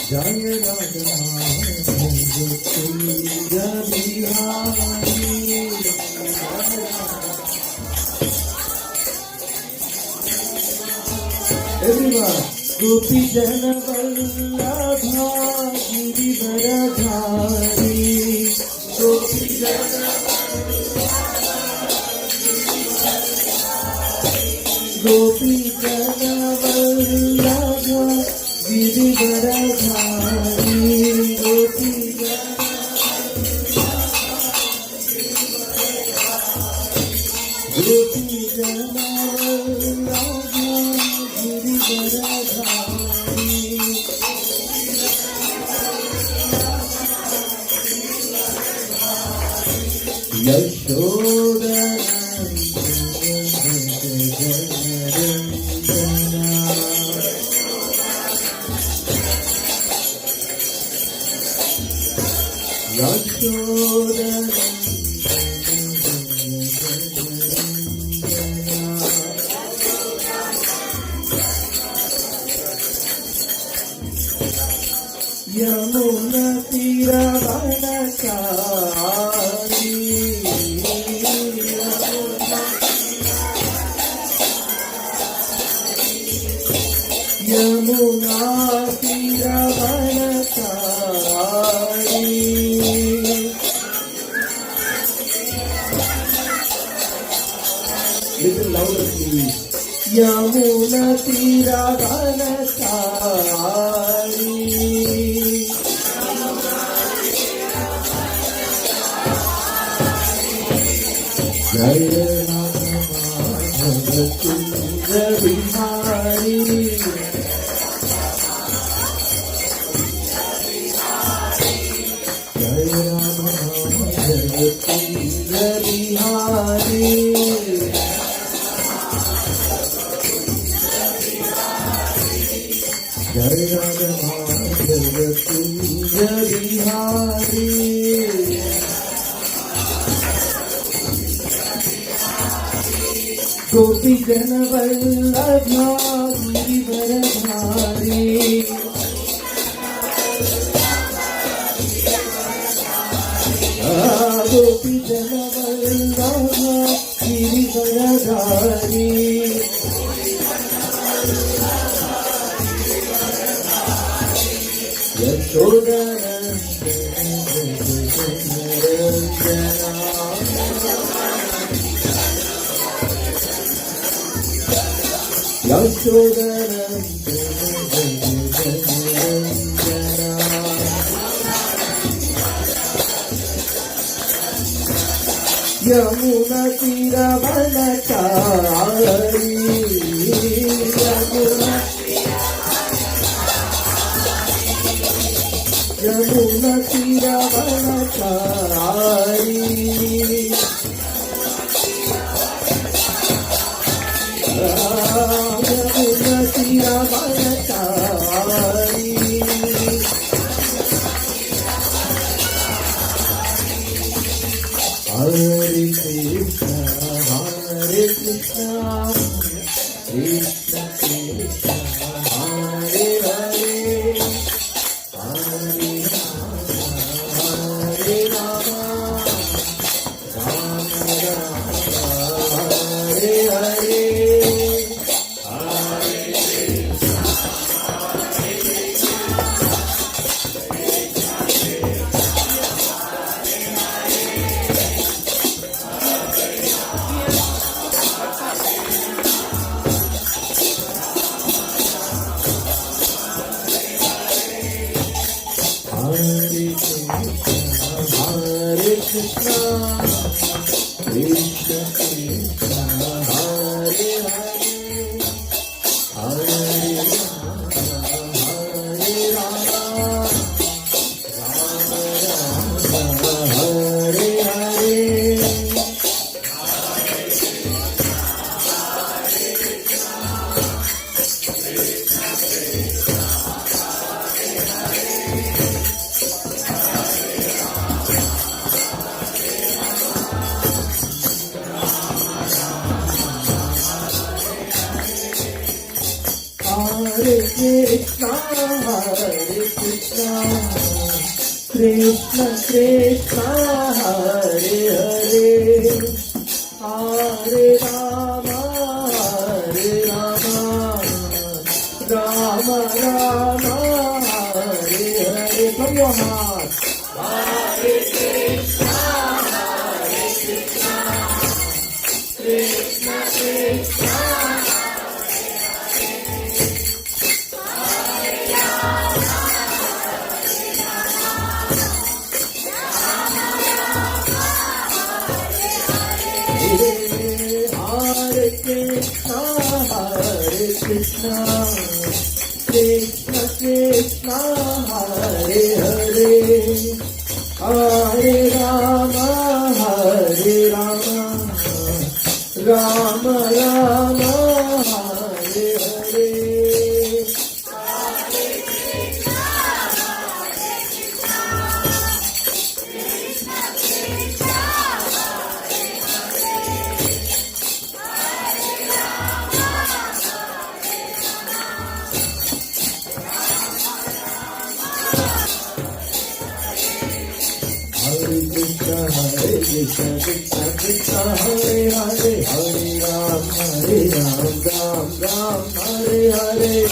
जय राधा कुंज बिहारी। Everyone, गोपी जन वल्लभा गिरिवरधारी, गोपी जन गोपी जन वल्लभा गिरिवरधारी, गोपी जन वल्लभा Girivardhari. Yamuna तीरवनचारी, Yamuna तीरवनचारी। Little louder please. Yamuna तीरवनचारी, जय राधा कुंज बिहारी। जय राधा कुंज बिहारी। जय राधा कुंज बिहारी। गोपी जन वल्लभा गिरिवरधारी, गोपी जन वल्लभा गिरिवरधारी। यमुना तीरवनचारी, यमुना तीरवनचारी। यमुना तीरवनचारी। हरे कृष्ण कृष्ण कृष्ण हरे हरे, हरे Ram Ram Ram Hare Hare. Hare Krishna, Krishna Krishna, Hare Hare, Hare Rama, Rama Rama, Hare Hare. Krishna Krishna Hare Hare Hare Rama Hare Rama Rama Rama Hare Hare. From your heart. Hare Krishna Krishna Krishna Hare Krishna Krishna Krishna Hare Hare Hare Rama Rama Rama Hare Hare. Hare Krishna Krishna Krishna Hare Hare Hare Ram Ram Ram Hare Hare.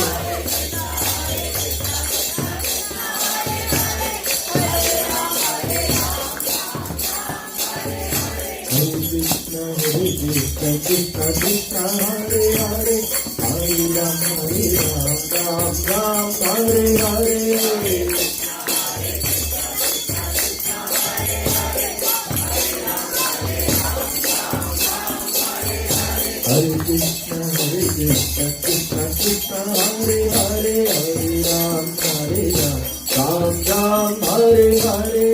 Hare Krishna Krishna Krishna Hare Hare Hare Ram Ram Ram Hare Hare. Hare Krishna Krishna Krishna Hare Hare Hare Ram Ram Hare Hare.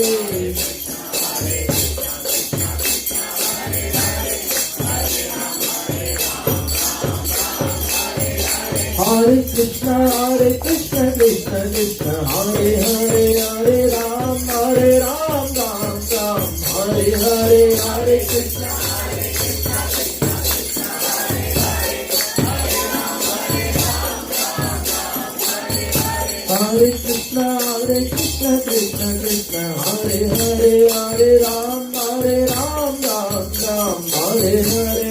Hare Krishna Krishna Krishna Hare Hare Hare Ram Ram Hare Hare. Hare Krishna Hare Krishna Krishna Krishna Hare Hare Hare Ram Ram Hare Hare. Hare Krishna Krishna Krishna Hare Hare Hare Ram Ram Hare Hare.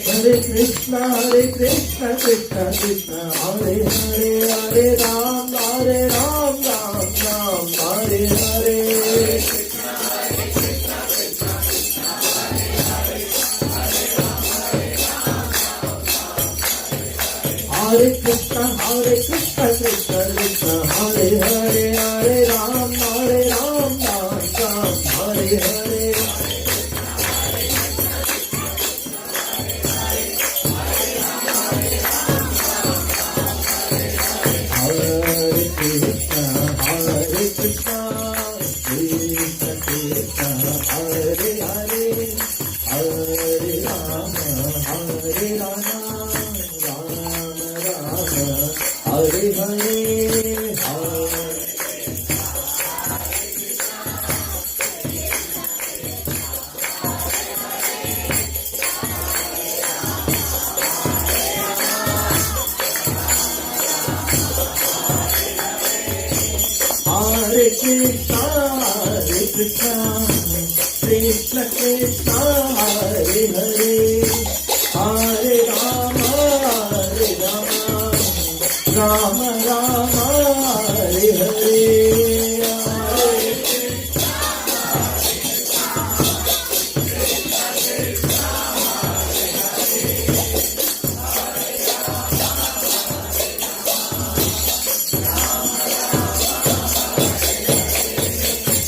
Hare Krishna Krishna Krishna Hare Hare Hare Ram Ram Hare Hare. Hare Krishna Krishna Krishna Hare Hare Hare Rama Hare Rama Hare Hare. Hare Krishna Krishna Krishna Hare Hare Hare Rama Rama Rama Hare Hare.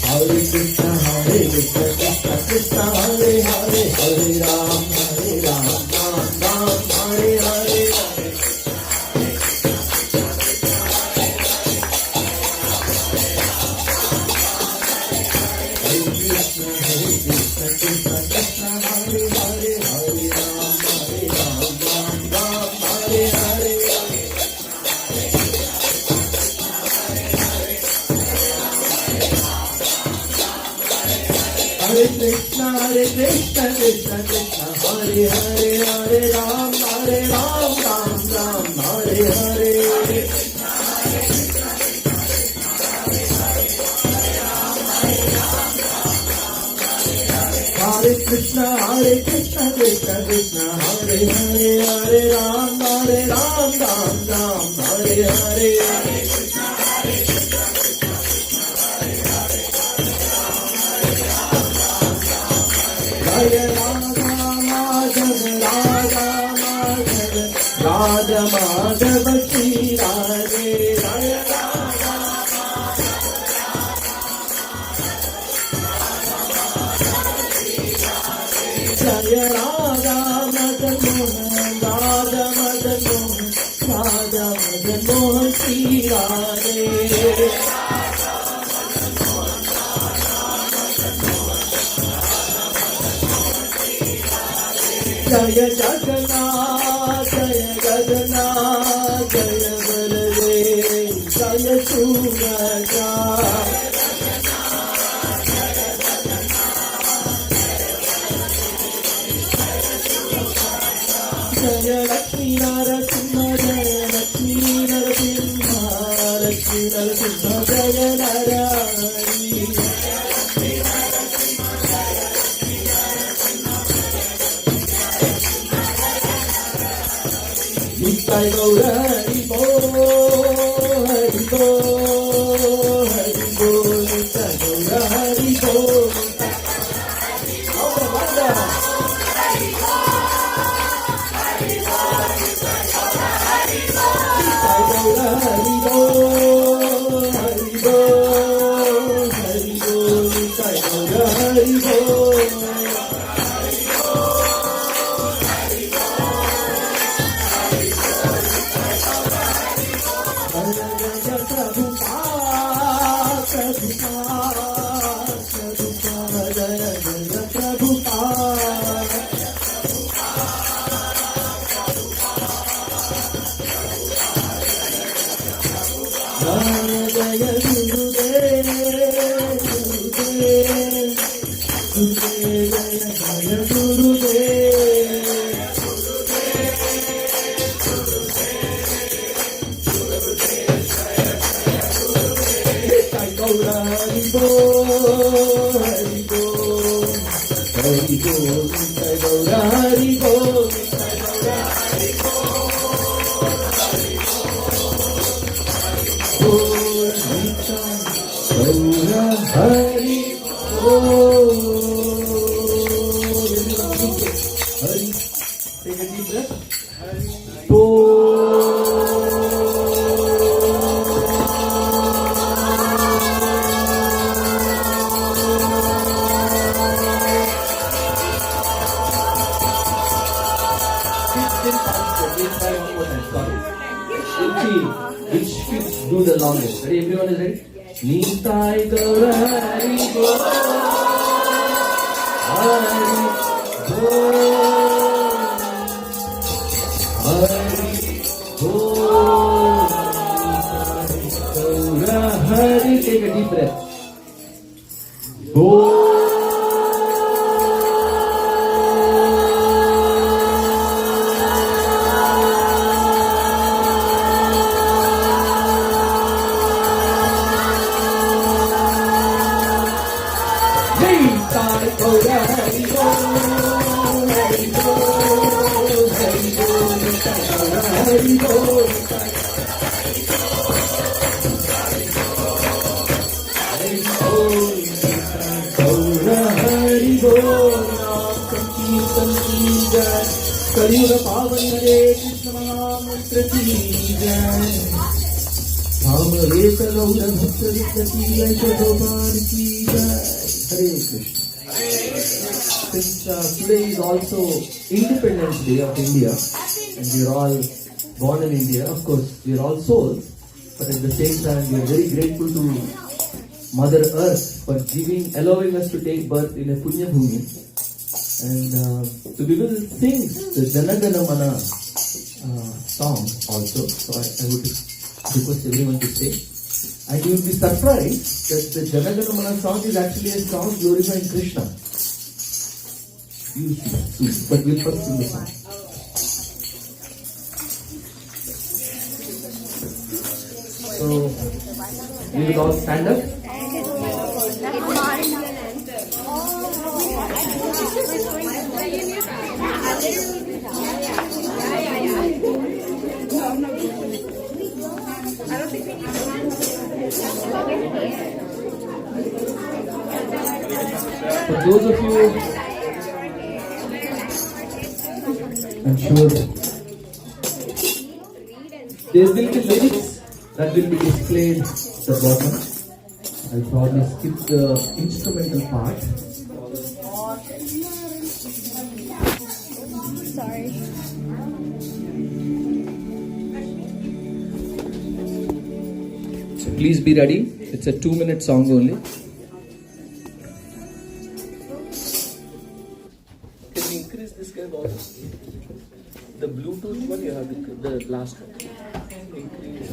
Hare Krishna Krishna Krishna Hare Hare Hare Ram Ram Hare Hare. Hare Krishna Krishna Krishna Hare Hare Hare Ram Ram Hare Hare. Hare Krishna Krishna Krishna Krishna Hare Hare Hare Ram Ram Ram Hare Hare Hare Krishna Krishna Krishna Hare Hare Hare Ram Ram Hare Hare Jaya Radha Madhava Shri Radhe Jaya Jaya Radha Madan Mohan Radha Madan Mohan Radha Madan Mohan Shri Radhe Jaya Jagannath Jaya Jagannath Jaya Baladev Jaya Subhadra Jaya Lakshmi Narasimha Jaya Lakshmi Narasimha Lakshmi Narasimha Jaya Narayani Nitai Gaura Hari Bo Hari Bo Hari Bo Nitai Gaura Hari Bo Hari Bo Hari Bo Hari Bo Nitai Gaura Hari Bo Jaya Gurudev Gurudev Jaya Gurudev Nitai Gaura Hari Bo Hari Bo Hari Bo Nitai Gaura Hari Bo Nitai Gaura Hari Bo Gaura Hari Bo Hari take a deep breath Bo Which fits do the longest? Ready? Everyone is ready? Nitai Gaura Hari Bo Hari Bo Hari Bo Gaura Hari. Take a deep breath. Bo कलियुग पावन हरे कृष्ण महामंत्र की जय हम एक लौर भक्त की जय भगवान की जय हरे Krishna. Since today is also Independence Day of India and we are all born in India, of course we are all souls, but at the same time we are very grateful to Mother Earth for allowing us to take birth in a Punya Bhumi. And so we will sing the Janagana Mana song also. So I would request everyone to stay. And you will be surprised that the Janagana Mana song is actually a song glorifying Krishna. Soon. But we'll first sing the song. So, we will all stand up. For those of you, I'm sure there will be lyrics that will be displayed at the bottom. I'll probably skip the instrumental part. Sorry. So please be ready. It's a 2-minute song only. Can you increase this guy volume? The Bluetooth one you have to, the last one. Increase.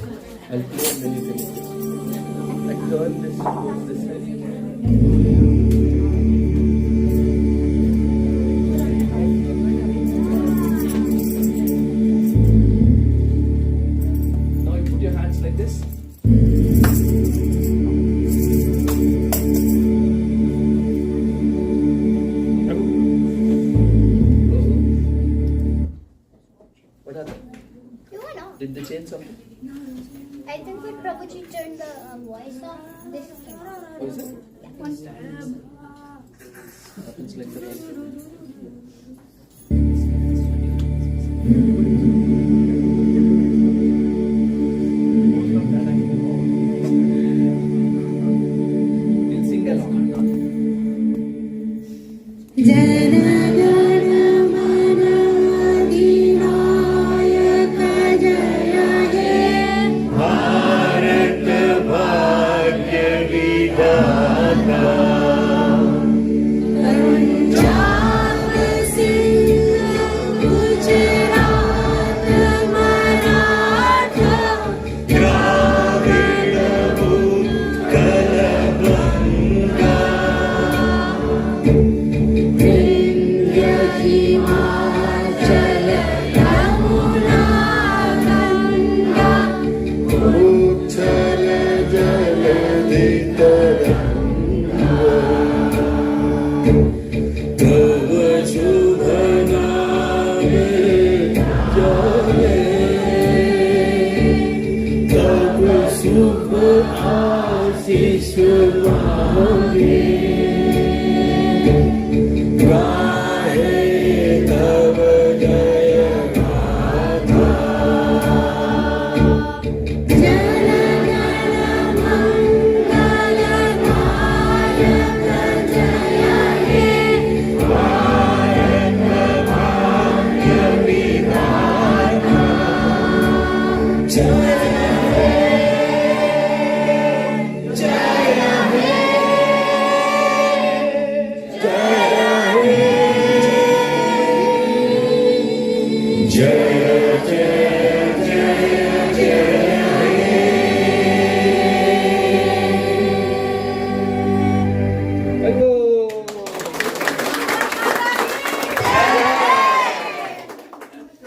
I'll play and then you can increase. I turn this towards this side. Now you put your hands like this. What happened? You know. Did they change something? I think when Prabhuji turned the voice off, this came out. What is it? Yeah. Happens like that. We'll sing along.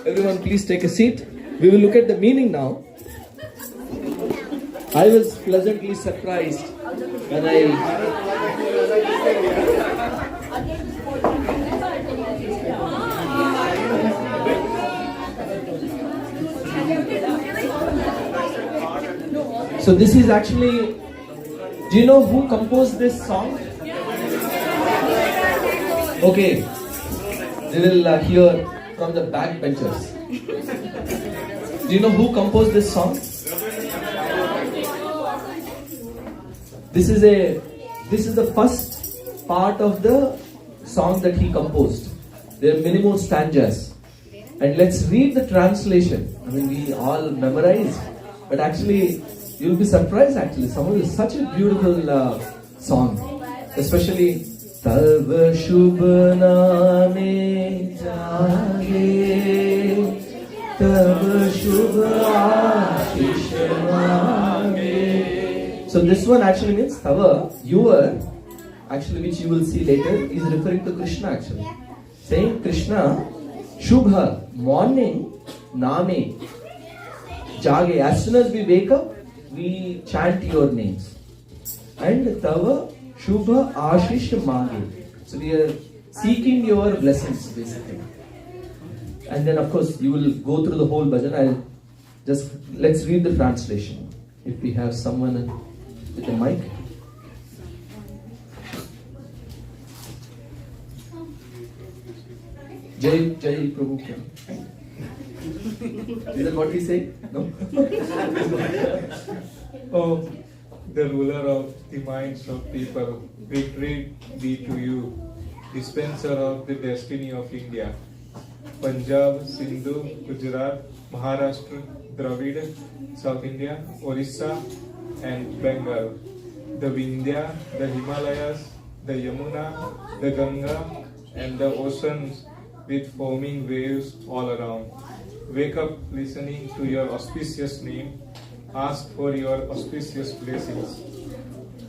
Everyone, please take a seat. We will look at the meaning now. I was pleasantly surprised when So this is actually, do you know who composed this song? Okay, we will hear from the backbenchers. Do you know who composed this song? This is the first part of the song that he composed. There are many more stanzas. And let's read the translation. I mean, we all memorize, but actually, you'll be surprised actually. Some of it is such a beautiful song. Especially, Tava Shubha Name Jage, Tava Shubha Ashish Mange. So this one actually means Tava, your, actually which you will see later, is referring to Krishna actually. saying Krishna, Shubha, morning, Name, Jage. As soon as we wake up, we chant your names. And Tava, Shubha, Ashish, Mage. So we are seeking your blessings, basically. And then, of course, you will go through the whole bhajan. Let's read the translation. If we have someone with a mic. Jai Prabhu. Is that what we say? No? Oh, the ruler of the minds of people, victory be to you, dispenser of the destiny of India. Punjab, Sindhu, Gujarat, Maharashtra, Dravid, South India, Orissa, and Bengal. The Vindhya, the Himalayas, the Yamuna, the Ganga, and the oceans with foaming waves all around. Wake up listening to your auspicious name, ask for your auspicious blessings,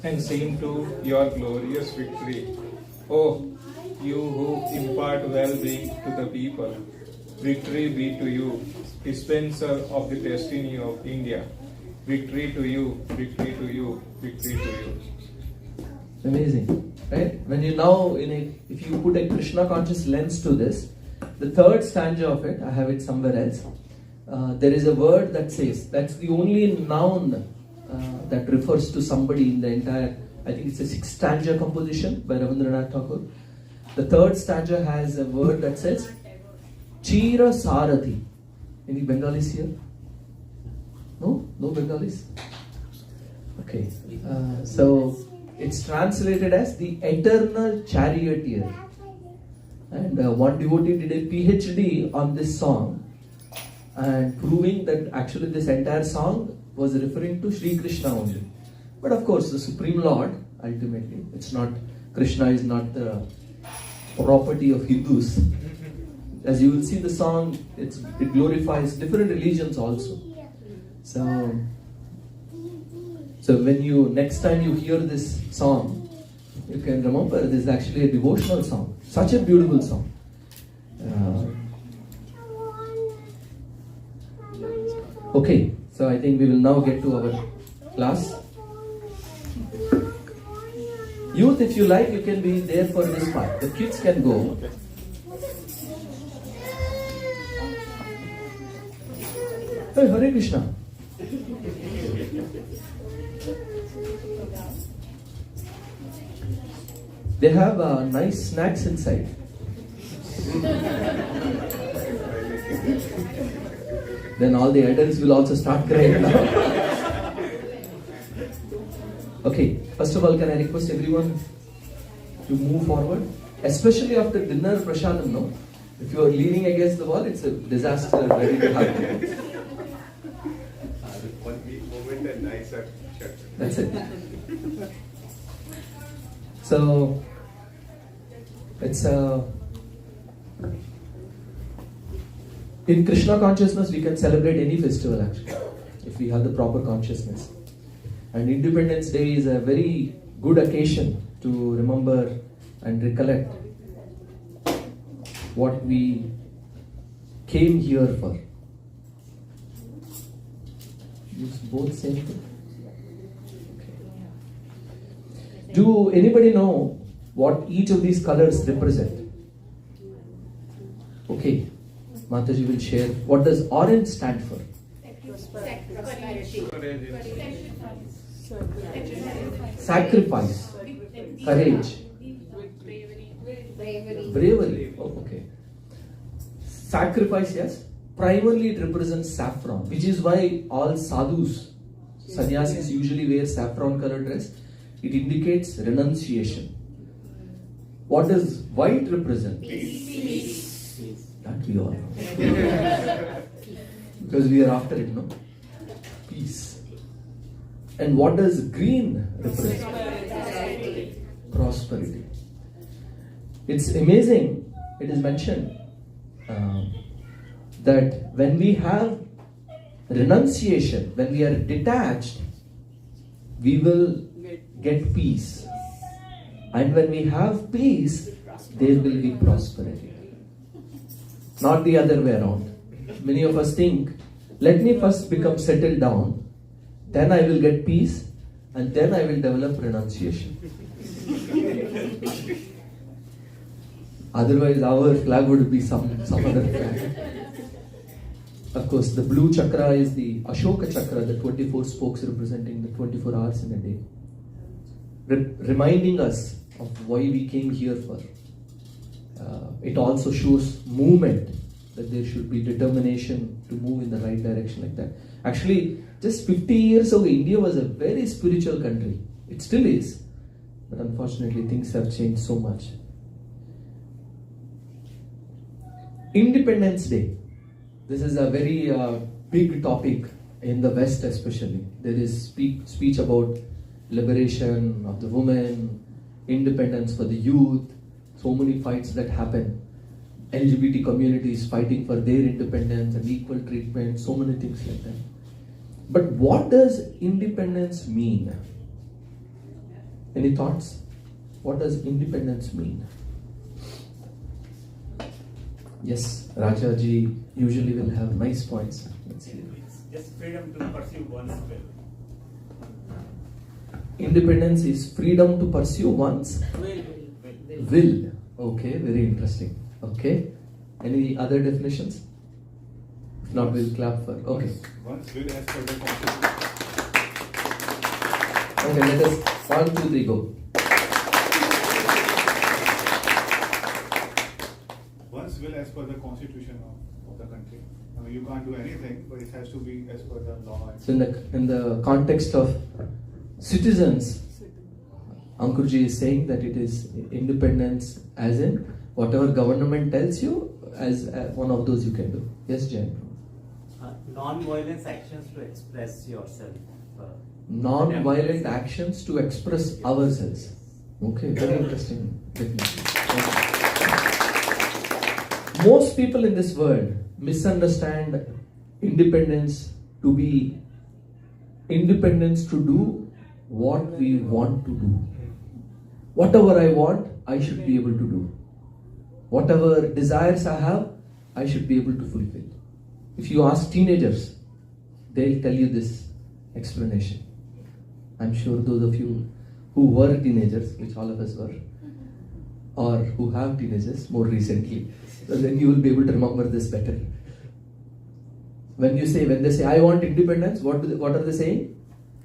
and sing to your glorious victory. Oh, you who impart well-being to the people, victory be to you, dispenser of the destiny of India. Victory to you, victory to you, victory to you. Amazing, right? When you now, if you put a Krishna conscious lens to this, the third stanza of it, I have it somewhere else. There is a word that says, that's the only noun that refers to somebody in the entire, I think it's a 6 stanza composition by Rabindranath Tagore. The third stanza has a word that says, Chira Sarathi. Any Bengalis here? No? No Bengalis? Okay. So, it's translated as the eternal charioteer. And one devotee did a PhD on this song and proving that actually this entire song was referring to Sri Krishna only. But of course, the Supreme Lord, ultimately, Krishna is not the property of Hindus. As you will see the song, it glorifies different religions also. So when next time you hear this song, you can remember this is actually a devotional song. Such a beautiful song. Okay, so I think we will now get to our class. Youth, if you like, you can be there for this part. The kids can go. Hey, Hare Krishna. They have nice snacks inside. Then all the adults will also start crying now. Okay, first of all, can I request everyone to move forward? Especially after dinner, Prasadam, no? If you are leaning against the wall, it's a disaster ready to happen. One weak moment and nice shut. That's it. So, it's in Krishna consciousness, we can celebrate any festival actually, if we have the proper consciousness. And Independence Day is a very good occasion to remember and recollect what we came here for. Use both same thing. Okay. Do anybody know what each of these colors represent? Okay, Mataji will share. What does orange stand for? Sacrifice, courage, bravery. Oh, okay. Sacrifice, yes. Primarily it represents saffron, which is why all sadhus, sannyasis usually wear saffron colored dress. It indicates renunciation. What does white represent? Peace. That we all know. Because we are after it, no? Peace. And what does green represent? Prosperity. It's amazing, it is mentioned that when we have renunciation, when we are detached, we will get peace. And when we have peace, there will be prosperity. not the other way around. Many of us think, let me first become settled down, then I will get peace, and then I will develop renunciation. Otherwise, our flag would be some other flag. Of course, the blue chakra is the Ashoka chakra, the 24 spokes representing the 24 hours in a day, reminding us of why we came here for. It also shows movement, that there should be determination to move in the right direction like that. Actually, just 50 years ago, India was a very spiritual country. It still is, but unfortunately, things have changed so much. Independence Day. This is a very big topic in the West, especially. There is speech about liberation of the women, independence for the youth, so many fights that happen. LGBT communities fighting for their independence and equal treatment, so many things like that. But what does independence mean? Any thoughts? What does independence mean? Yes, Rajaji usually will have nice points. Let's hear. It's just freedom to pursue one's will. Independence is freedom to pursue one's will. Okay, very interesting. Okay. Any other definitions? If not, we'll clap for. Okay. One's will as per the Constitution. Okay, let us 1, 2, 3 go. One's will as per the Constitution of the country. I mean, you can't do anything, but it has to be as per the law. So in the context of citizens, Ankurji is saying that it is independence as in whatever government tells you, as one of those you can do. Yes, Jen. Non-violence actions to express yourself. Non-violent actions to express ourselves. Okay, very interesting definition. Most people in this world misunderstand independence to be independence to do what we want to do. Whatever I want, I should be able to do. Whatever desires I have, I should be able to fulfill. If you ask teenagers, they'll tell you this explanation. I'm sure those of you who were teenagers, which all of us were, or who have teenagers more recently, so then you will be able to remember this better. When they say, I want independence, what are they saying?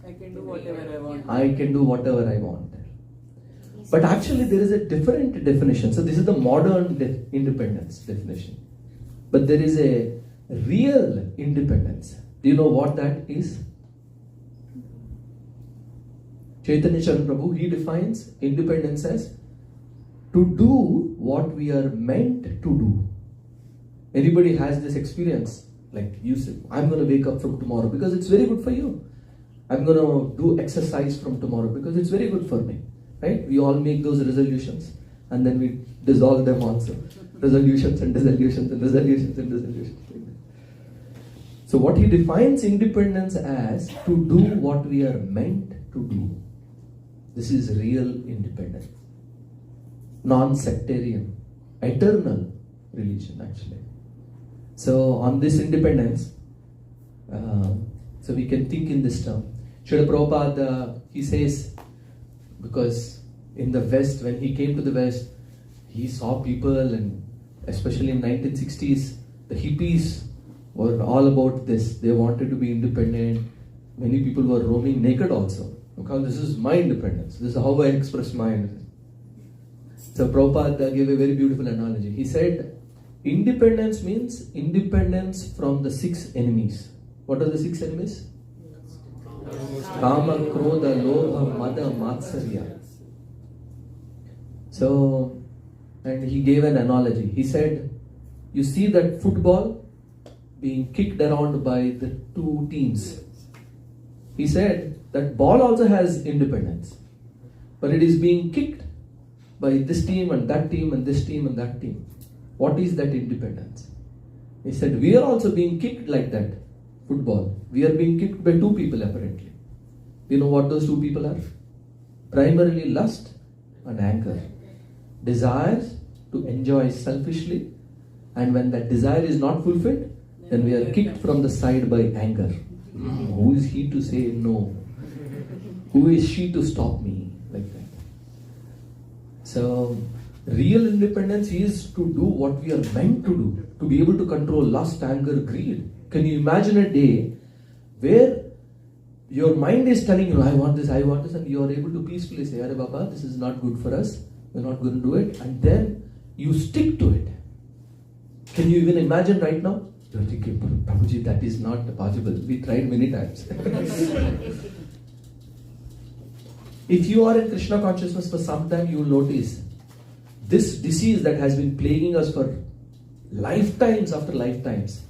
I can do whatever I want. I can do whatever I want. But actually there is a different definition. So this is the modern independence definition. But there is a real independence. Do you know what that is? Chaitanya Charan Prabhu, he defines independence as to do what we are meant to do. Anybody has this experience? Like you say, I'm going to wake up from tomorrow because it's very good for you. I'm going to do exercise from tomorrow because it's very good for me. Right? We all make those resolutions and then we dissolve them also. Resolutions and dissolutions and resolutions and dissolutions. So what he defines independence as to do what we are meant to do. This is real independence. Non-sectarian, eternal religion actually. So on this independence, so we can think in this term. Srila Prabhupada, he says, because in the West, when he came to the West, he saw people, and especially in 1960s, the hippies were all about this. They wanted to be independent. Many people were roaming naked also. Because this is my independence. This is how I express my independence. So Prabhupada gave a very beautiful analogy. He said, independence means independence from the 6 enemies. What are the 6 enemies? Kama, Krodha, Lobha, Mada, Matsarya. So, and he gave an analogy. He said, you see that football being kicked around by the 2 teams. He said that ball also has independence, but it is being kicked by this team and that team and this team and that team. What is that independence? He said, we are also being kicked like that, football. We are being kicked by 2 people apparently. You know what those 2 people are? Primarily lust and anger. Desires to enjoy selfishly And when that desire is not fulfilled, then we are kicked from the side by anger. Who is he to say no? Who is she to stop me? Like that. So, real independence is to do what we are meant to do, to be able to control lust, anger, greed. Can you imagine a day where your mind is telling you, I want this, and you are able to peacefully say, Arey Baba, this is not good for us, we're not going to do it, and then you stick to it. Can you even imagine right now? You're thinking, Prabhuji, that is not possible. We tried many times. If you are in Krishna consciousness for some time, you will notice this disease that has been plaguing us for lifetimes after lifetimes.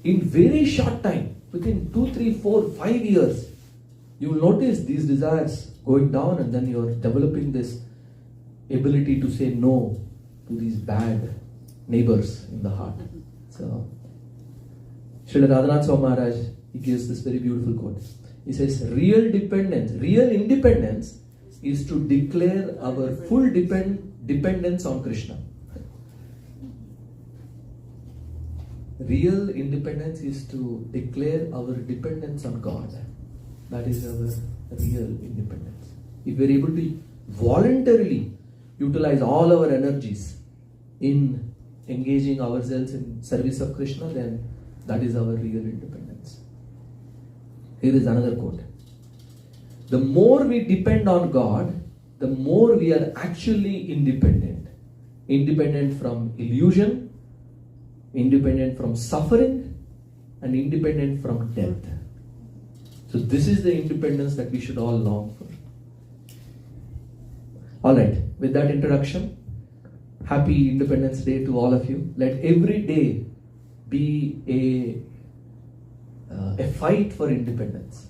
In very short time, within 2, 3, 4, 5 years, you will notice these desires going down, and then you are developing this ability to say no to these bad neighbors in the heart. So, Srila Radhanath Swami Maharaj, he gives this very beautiful quote. He says, real independence is to declare our full dependence on Krishna. Real independence is to declare our dependence on God. That is our real independence. If we are able to voluntarily utilize all our energies in engaging ourselves in service of Krishna, then that is our real independence. Here is another quote. The more we depend on God, the more we are actually independent. Independent from illusion, independent from suffering, and independent from death. So this is the independence that we should all long for. Alright, with that introduction, happy Independence Day to all of you. Let every day be a fight for independence.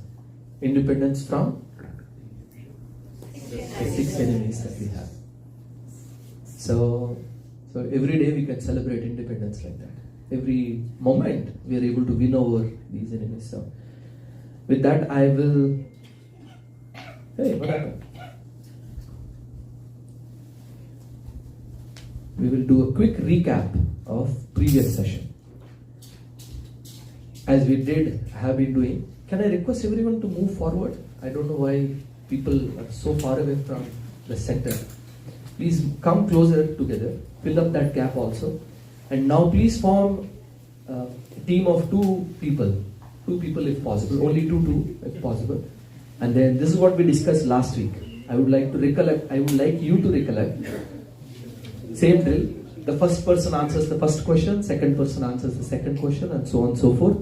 Independence from the 6 enemies that we have. So every day we can celebrate independence like that. Every moment we are able to win over these enemies. So with that I will... Hey, what happened? We will do a quick recap of previous session. As we have been doing. Can I request everyone to move forward? I don't know why people are so far away from the center. Please come closer together. Fill up that gap also. And now please form a team of 2 people. 2 people if possible. Only 2 if possible. And then this is what we discussed last week. I would like you to recollect. Same drill. The first person answers the first question, second person answers the second question, and so on and so forth.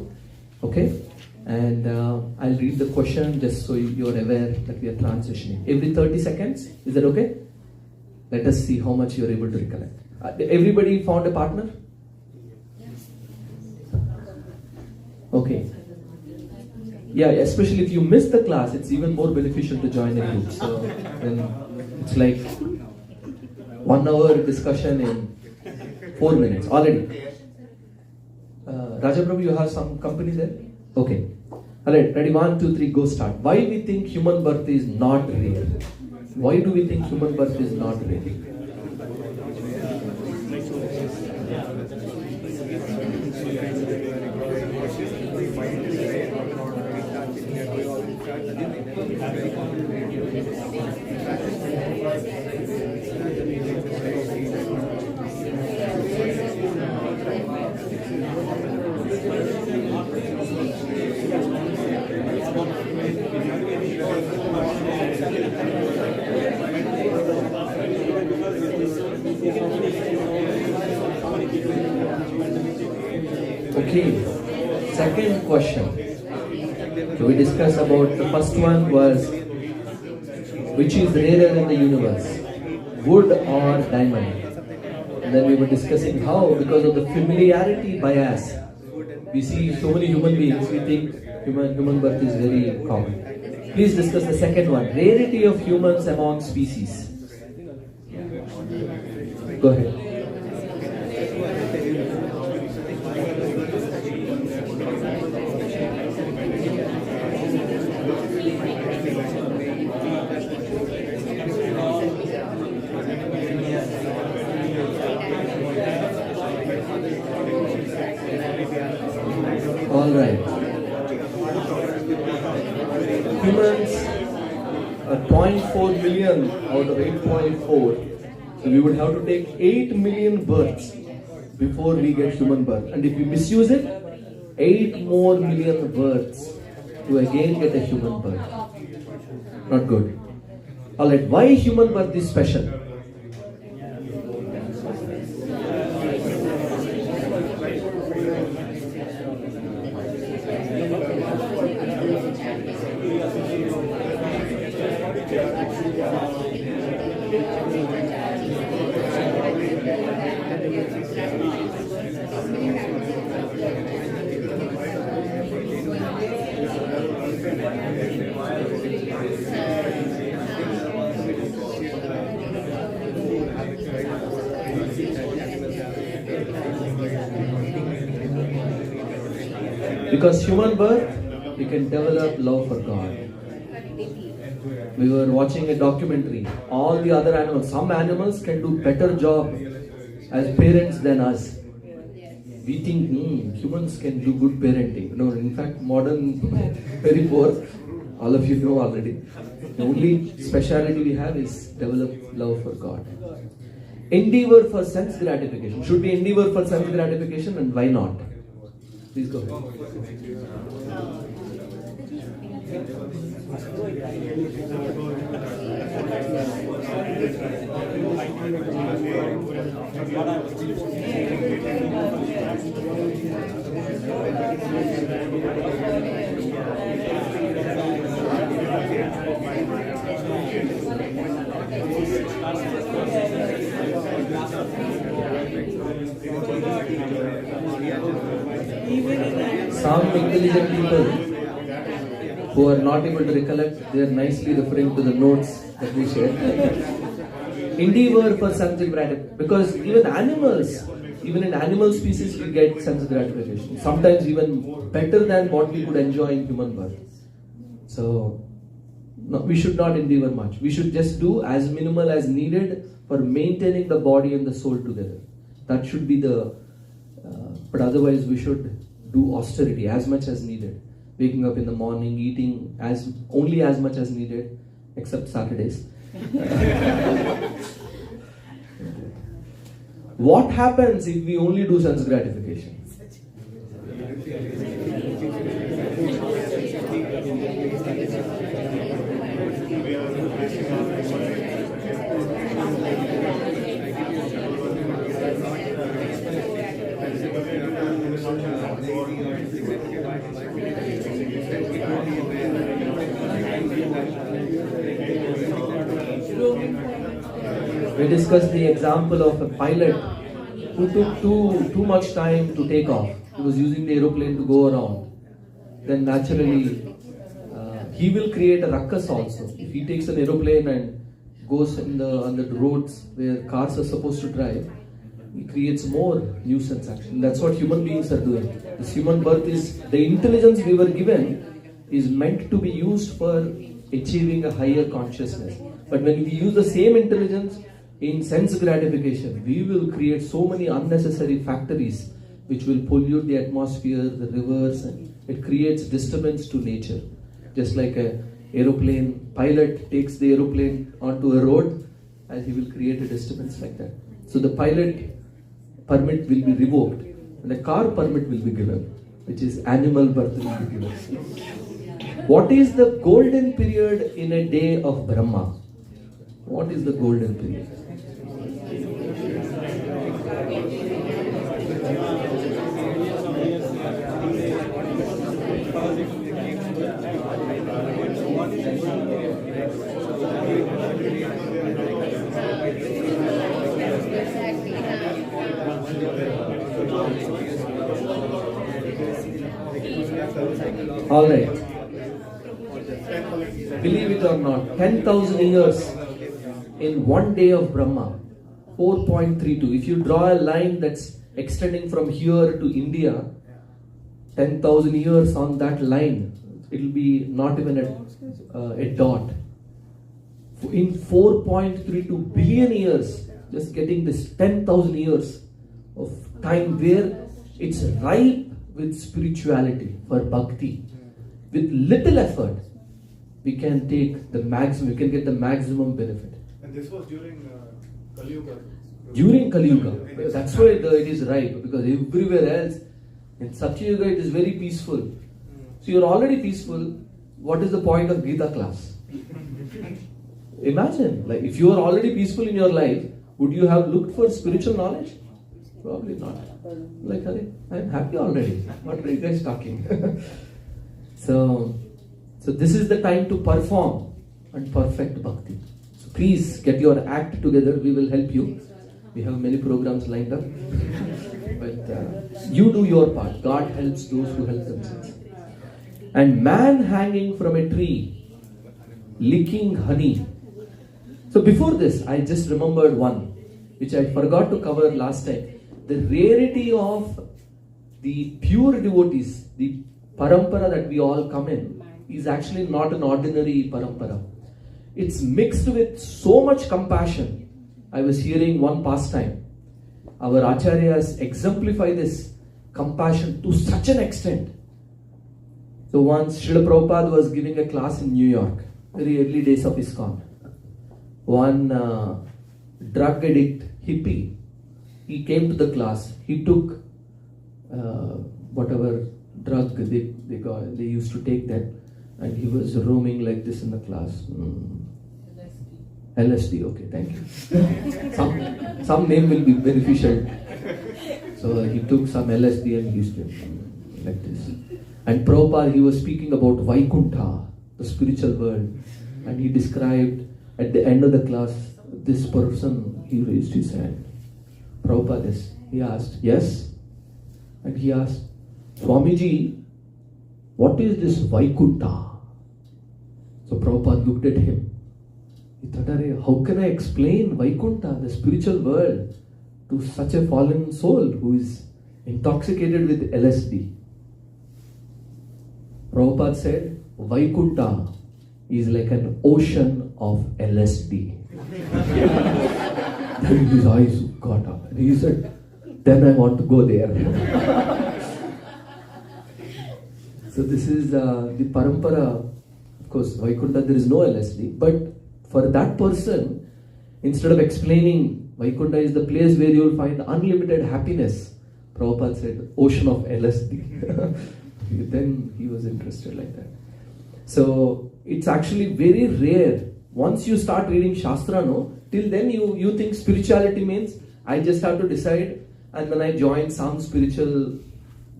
Okay? And I'll read the question just so you're aware that we are transitioning. Every 30 seconds. Is that okay? Let us see how much you're able to recollect. Everybody found a partner? Okay. Yeah, especially if you miss the class, it's even more beneficial to join a group. So then it's like 1 hour discussion in 4 minutes already. Raja Prabhu, you have some company there? Okay. Alright, ready? 1, 2, 3, go start. Why we think human birth is not real? Why do we think human birth is not real? Okay, second question. So we discussed about the first one was which is rarer in the universe, wood or diamond. And then we were discussing how because of the familiarity bias, we see so many human beings, we think human birth is very common. Please discuss the second one, rarity of humans among species. Go ahead. All right. Humans are 0.4 million out of 8.4. So we would have to take 8 million births before we get human birth. And if we misuse it, 8 more million births to again get a human birth. Not good. Alright, why human birth is special? Because human birth, we can develop love for God. We were watching a documentary. All the other animals, some animals can do better job as parents than us. We think humans can do good parenting. No, in fact, modern, very poor. All of you know already. The only speciality we have is develop love for God. Endeavor for sense gratification. Should we endeavor for sense gratification, and why not? Please go ahead. Some intelligent people who are not able to recollect, they are nicely referring to the notes that we shared. Endeavor for sense gratification, because even in animal species we get sense gratification. Sometimes even better than what we could enjoy in human birth. So no, we should not endeavor much. We should just do as minimal as needed for maintaining the body and the soul together. That should be the. But otherwise, we should do austerity as much as needed. Waking up in the morning, eating only as much as needed, except Saturdays. What happens if we only do sense gratification? We discussed the example of a pilot who took too much time to take off. He was using the aeroplane to go around. Then naturally, he will create a ruckus also. If he takes an aeroplane and goes on the roads where cars are supposed to drive, he creates more nuisance action. That's what human beings are doing. This human birth is, the intelligence we were given is meant to be used for achieving a higher consciousness. But when we use the same intelligence in sense gratification, we will create so many unnecessary factories which will pollute the atmosphere, the rivers, and it creates disturbance to nature. Just like a aeroplane pilot takes the aeroplane onto a road, and he will create a disturbance like that. So the pilot permit will be revoked and a car permit will be given, which is animal birth will be given. What is the golden period in a day of Brahma? What is the golden period? All right. Believe it or not, 10,000 years in one day of Brahma, 4.32. If you draw a line that's extending from here to India, 10,000 years on that line, it will be not even a dot. In 4.32 billion years, just getting this 10,000 years of time where it's ripe with spirituality, for bhakti, with little effort, we can take the maximum, we can get the maximum benefit. And this was during Kali Yuga. During Kali Yuga, that's why it is ripe, because everywhere else, in Satya Yuga it is very peaceful. So you're already peaceful, what is the point of Gita class? Imagine, like if you are already peaceful in your life, would you have looked for spiritual knowledge? Probably not. Like, I'm happy already. What are you guys talking? So this is the time to perform and perfect bhakti. So please get your act together. We will help you. We have many programs lined up. But you do your part. God helps those who help themselves. And man hanging from a tree, licking honey. So before this, I just remembered one, which I forgot to cover last time. The rarity of the pure devotees, the parampara that we all come in, is actually not an ordinary parampara. It's mixed with so much compassion. I was hearing one pastime. Our acharyas exemplify this compassion to such an extent. So once Srila Prabhupada was giving a class in New York, very early days of ISKCON. One drug addict hippie, he came to the class. He took whatever drug they used to take that, and he was roaming like this in the class. LSD, okay, thank you. Some name will be beneficial. So he took some LSD and he used to like this. And Prabhupada, he was speaking about Vaikuntha, the spiritual world, and he described at the end of the class, this person, he raised his hand. Prabhupada, he asked, yes? And he asked, Swamiji, what is this Vaikuntha? So Prabhupada looked at him. He thought, how can I explain Vaikuntha, the spiritual world, to such a fallen soul who is intoxicated with LSD? Prabhupada said, Vaikuntha is like an ocean of LSD. Then his eyes got up and he said, then I want to go there. So this is the parampara. Of course, Vaikuntha, there is no LSD, but for that person, instead of explaining Vaikuntha is the place where you will find unlimited happiness, Prabhupada said, ocean of LSD. Then he was interested like that. So it's actually very rare. Once you start reading Shastra, till then you think spirituality means I just have to decide, and then I join some spiritual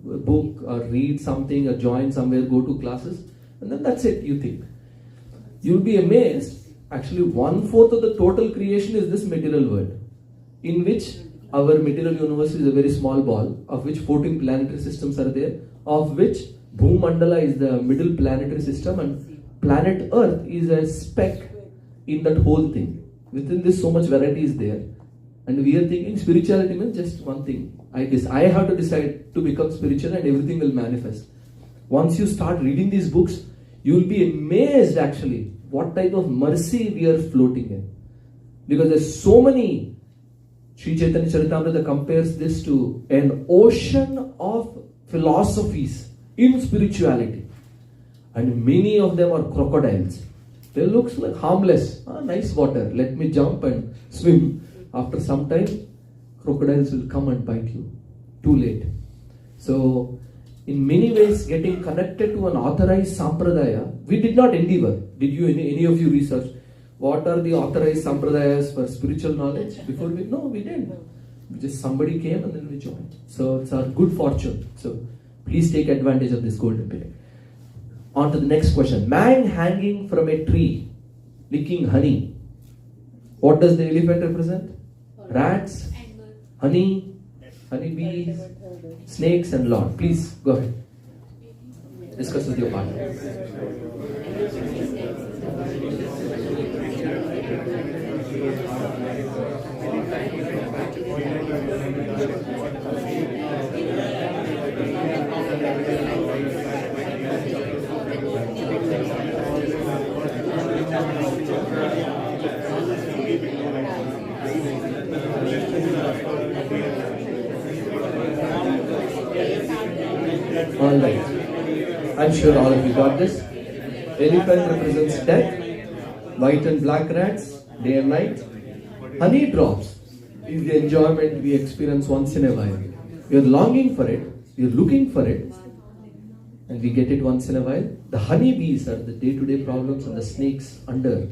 book or read something or join somewhere, go to classes, and then that's it, you think. You'll be amazed, actually 1/4 of the total creation is this material world, in which our material universe is a very small ball, of which 14 planetary systems are there, of which Bhumandala is the middle planetary system, and planet Earth is a speck in that whole thing. Within this, so much variety is there. And we are thinking spirituality means just one thing. I have to decide to become spiritual and everything will manifest. Once you start reading these books, you will be amazed actually what type of mercy we are floating in. Because there's so many. Sri Chaitanya Charitamrita compares this to an ocean of philosophies in spirituality. And many of them are crocodiles. They look like harmless. Nice water. Let me jump and swim. After some time, crocodiles will come and bite you. Too late. So, in many ways, getting connected to an authorized sampradaya, we did not endeavor. Did you, any of you research? What are the authorized sampradayas for spiritual knowledge? Before we, no, we didn't. Just somebody came and then we joined. So, it's our good fortune. So, please take advantage of this golden period. On to the next question. Man hanging from a tree, licking honey. What does the elephant represent? Rats, honey, honeybees, snakes and lot. Please go ahead. Discuss with your partner. Alright. I'm sure all of you got this. Elephant represents death. White and black rats, day and night. Honey drops is the enjoyment we experience once in a while. We are longing for it, we are looking for it, and we get it once in a while. The honeybees are the day-to-day problems, and the snakes under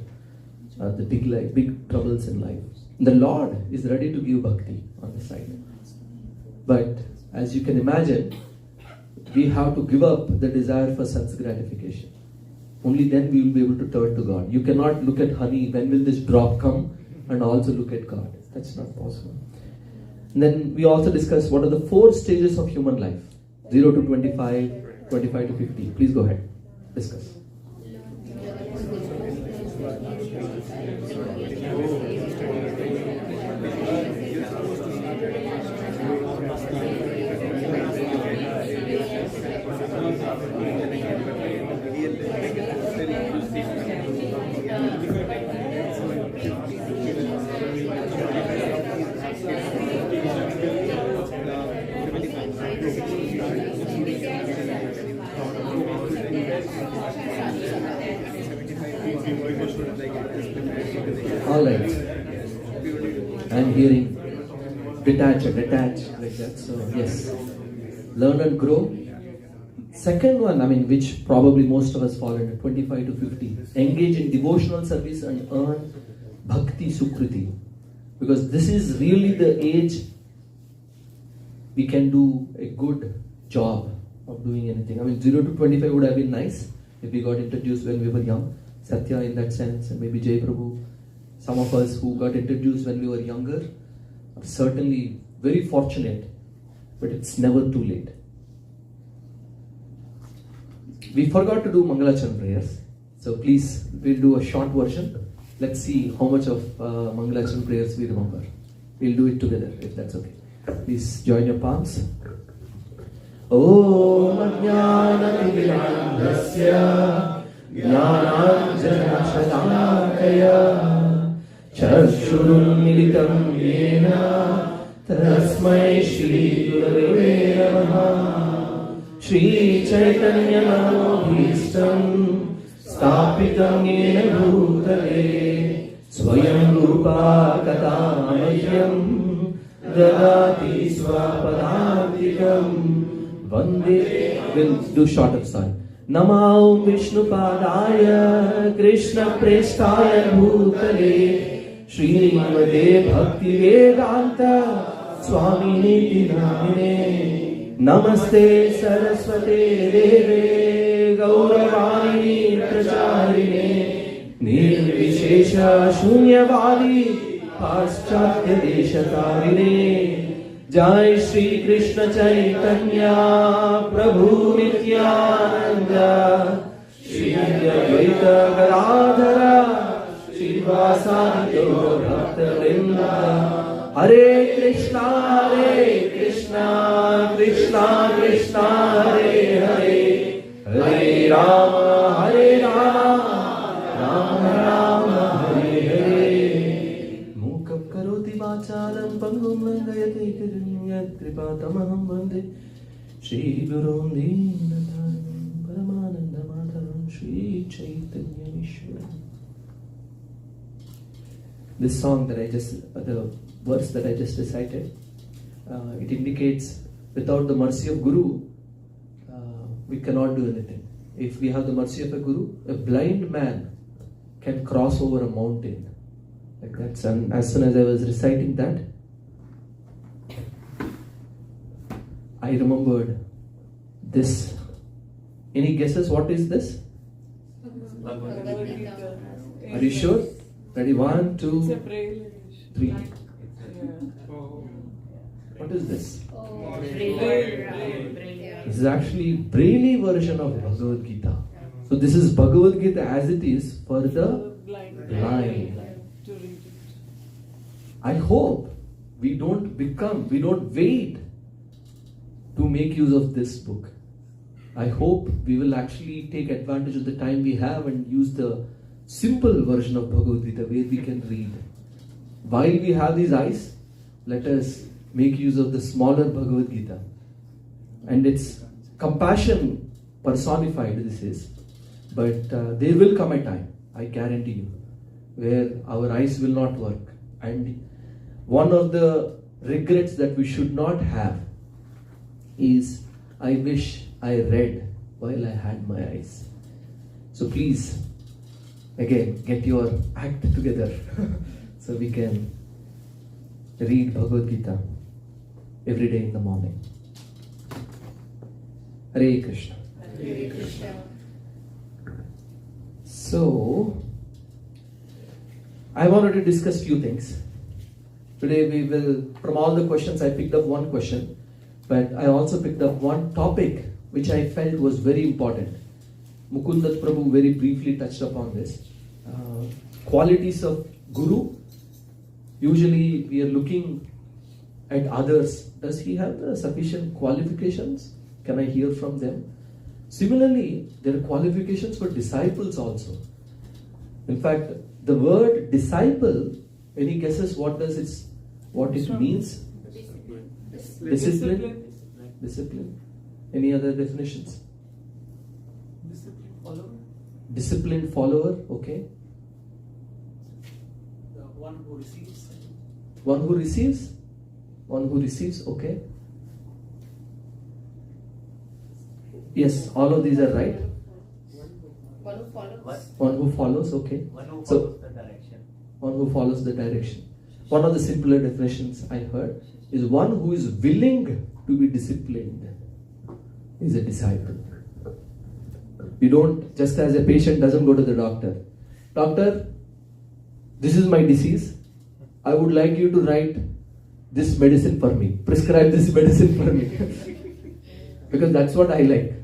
are the big troubles in life. The Lord is ready to give bhakti on the side. But as you can imagine, we have to give up the desire for sense gratification. Only then we will be able to turn to God. You cannot look at honey, when will this drop come, and also look at God. That's not possible. And then we also discussed what are the 4 stages of human life. 0 to 25, 25 to 50. Please go ahead. Discuss. Alright. I'm hearing detach, like that. So, yes. Learn and grow. Second one, which probably most of us fall into, 25 to 50. Engage in devotional service and earn bhakti sukriti. Because this is really the age we can do a good job of doing anything. 0 to 25 would have been nice if we got introduced when we were young. Satya in that sense, and maybe Jay Prabhu. Some of us who got introduced when we were younger are certainly very fortunate, but it's never too late. We forgot to do Mangalachan prayers, so please, we'll do a short version. Let's see how much of Mangalachan prayers we remember. We'll do it together, if that's okay. Please join your palms. Om Ajnana Jnananjana Chakshurunmilitam Yena Tasmai Shri Gurave Namaha Shri Chaitanya Manobhishtam Stapitam Yena Bhutale Swayam Rupa Katamahyam Dadati Swapadantikam Vande. We'll do shorter song. Namo Vishnu Padaya Krishna Prestaya Bhutale Srimade Bhakti Vedanta Swami Niti Namine Namaste Saraswate Deve Gauravani Pracharine Nirvishesha Shunyavadi Paschatya Deshatarine Jai Shri Krishna Chaitanya Prabhu Nityananda Shri Advaita Gadadhara Shri Vasadi Gaura Bhakta Vrinda Hare Krishna Krishna Krishna Hare Hare Hare Rama Rama Rama Hare Hare Mukam Karoti Vachalam Pangum Langayate Kirunyat Kripatamaham Vande Shri Guru Dinataram Paramananda Mataram Shri Chaitanya Vishwaram. This song that the verse that I just recited, it indicates without the mercy of Guru, we cannot do anything. If we have the mercy of a Guru, a blind man can cross over a mountain. Like that. And as soon as I was reciting that, I remembered this. Any guesses what is this? Are you sure? Ready? 1, 2, 3. What is this? This is actually Braille version of Bhagavad Gita. So this is Bhagavad Gita as it is for the blind. I hope we don't wait to make use of this book. I hope we will actually take advantage of the time we have and use the simple version of Bhagavad Gita where we can read. While we have these eyes, let us make use of the smaller Bhagavad Gita. And it's compassion personified this is. But there will come a time, I guarantee you, where our eyes will not work. And one of the regrets that we should not have is, I wish I read while I had my eyes. So please, again, get your act together so we can read Bhagavad Gita every day in the morning. Hare Krishna. Hare Krishna. So, I wanted to discuss few things. Today we will, from all the questions, I picked up one question, but I also picked up one topic which I felt was very important. Mukundat Prabhu very briefly touched upon this. Qualities of Guru. Usually we are looking at others. Does he have the sufficient qualifications? Can I hear from them? Similarly, there are qualifications for disciples also. In fact, the word disciple, any guesses what it means? Discipline. Discipline. Any other definitions? Discipline follower. Disciplined follower, okay. The one who receives. One who receives? One who receives, okay. Yes, all of these are right. One who follows. One who follows, okay. One who So, follows the direction. one who follows the direction. One of the simpler definitions I heard is one who is willing to be disciplined is a disciple. You don't, just as a patient doesn't go to the doctor. Doctor, this is my disease. I would like you to write this medicine for me. Prescribe this medicine for me. Because that's what I like.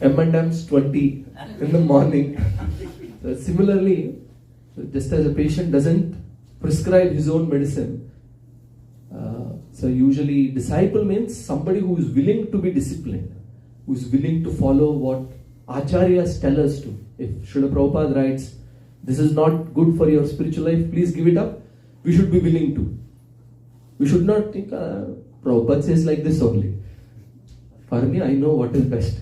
M&M's 20 in the morning. So similarly, just as a patient doesn't prescribe his own medicine, so usually disciple means somebody who is willing to be disciplined, who is willing to follow what acharyas tell us to. If Srila Prabhupada writes, this is not good for your spiritual life, please give it up, we should be willing to. We should not think, Prabhupada says like this only. For me, I know what is best.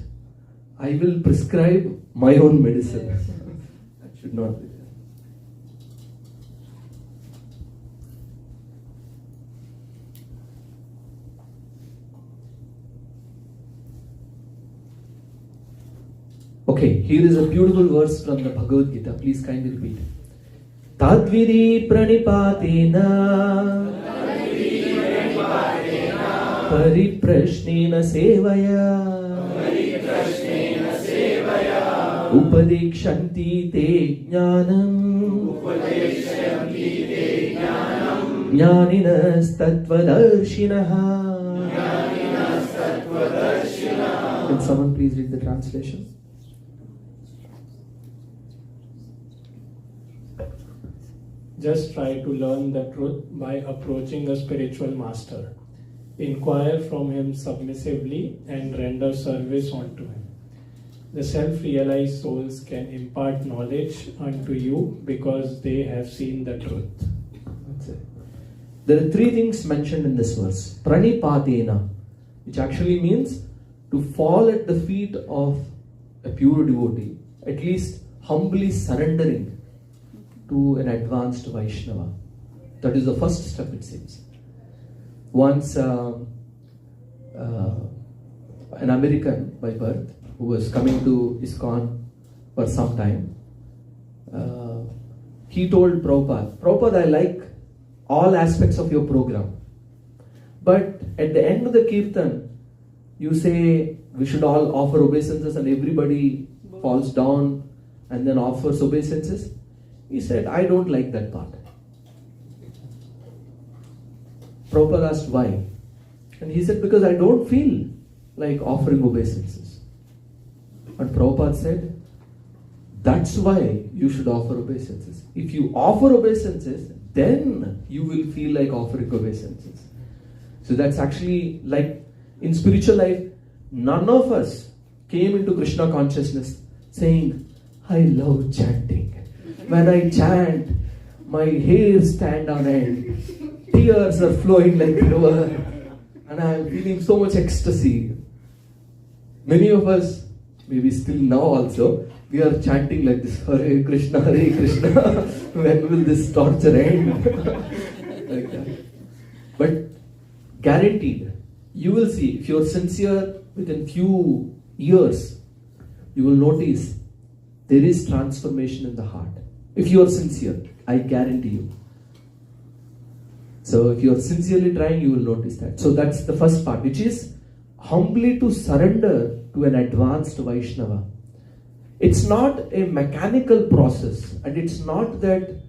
I will prescribe my own medicine. That should not be there. Okay, here is a beautiful verse from the Bhagavad Gita. Please kindly repeat. Tadviri pranipatena pariprashnena sevaya upadikshanti te jnanam jnaninas tattvadarshinah. Can someone please read the translation? Just try to learn the truth by approaching a spiritual master. Inquire from him submissively and render service unto him. The self-realized souls can impart knowledge unto you because they have seen the truth. That's it. There are three things mentioned in this verse. Pranipadena, which actually means to fall at the feet of a pure devotee, at least humbly surrendering to an advanced Vaishnava. That is the first step, it seems. Once an American by birth who was coming to ISKCON for some time, he told Prabhupada, I like all aspects of your program, but at the end of the kirtan, you say we should all offer obeisances and everybody falls down and then offers obeisances. He said, I don't like that part. Prabhupada asked why. And he said, because I don't feel like offering obeisances. And Prabhupada said, that's why you should offer obeisances. If you offer obeisances, then you will feel like offering obeisances. So that's actually like in spiritual life, none of us came into Krishna consciousness saying, I love chanting. When I chant, my hairs stand on end, tears are flowing like river, and I am feeling so much ecstasy. Many of us, maybe still now also, we are chanting like this, Hare Krishna, when will this torture end? Like that. But guaranteed, you will see, if you are sincere, within few years, you will notice there is transformation in the heart. If you are sincere, I guarantee you. So if you are sincerely trying, you will notice that. So that's the first part, which is humbly to surrender to an advanced Vaishnava. It's not a mechanical process, and it's not that,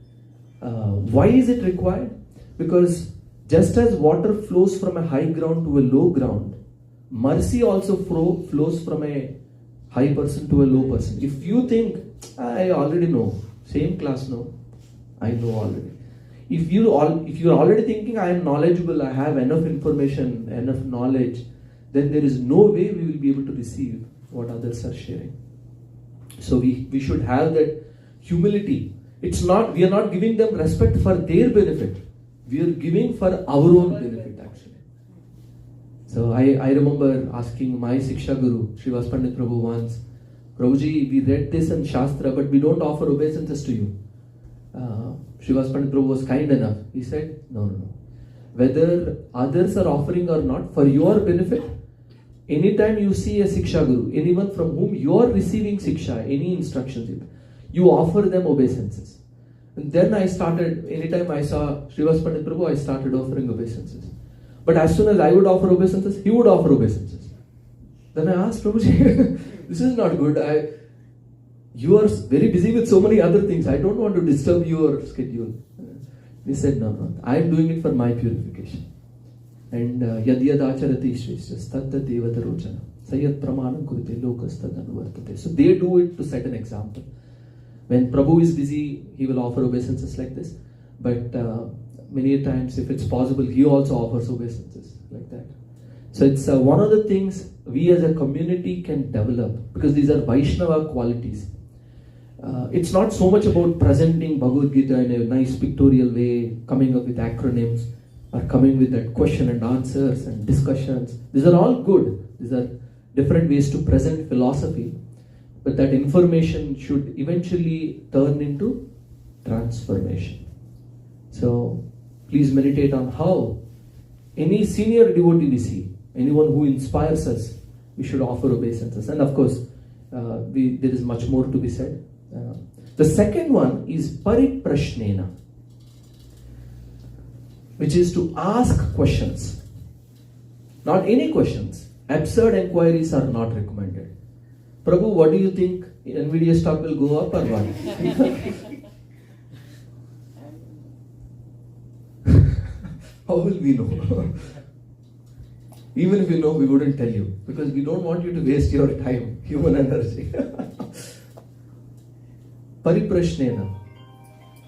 why is it required? Because just as water flows from a high ground to a low ground, mercy also flows from a high person to a low person. If you think, I already know, same class, no, I know already. If you're already thinking I am knowledgeable, I have enough information, enough knowledge, then there is no way we will be able to receive what others are sharing. So we should have that humility. We are not giving them respect for their benefit. We are giving for our own benefit actually. So I remember asking my Siksha Guru, Srivas Pandit Prabhu once, Prabhuji, we read this in Shastra, but we don't offer obeisances to you. Srivas Pandit Prabhu was kind enough. He said, no. Whether others are offering or not, for your benefit, anytime you see a Siksha Guru, anyone from whom you are receiving Siksha, any instructions, you offer them obeisances. And then I started, anytime I saw Srivas Pandit Prabhu, I started offering obeisances. But as soon as I would offer obeisances, he would offer obeisances. Then I asked Prabhuji, this is not good. You are very busy with so many other things. I don't want to disturb your schedule. He said, no. I am doing it for my purification. And yad yad acharati shresthas tattad devata rochana sayat pramanam kurite lokas tad anuvartate. So they do it to set an example. When Prabhu is busy, he will offer obeisances like this. But many times, if it's possible, he also offers obeisances like that. So it's one of the things we as a community can develop, because these are Vaishnava qualities. It's not so much about presenting Bhagavad Gita in a nice pictorial way, coming up with acronyms, or coming with that question and answers and discussions. These are all good. These are different ways to present philosophy. But that information should eventually turn into transformation. So please meditate on how any senior devotee we see, anyone who inspires us, we should offer obeisances. And of course, there is much more to be said. The second one is pariprashnena, which is to ask questions. Not any questions. Absurd inquiries are not recommended. Prabhu, what do you think? NVIDIA stock will go up or what? How will we know? Even if we know, we wouldn't tell you, because we don't want you to waste your time, human energy. Pariprashnena,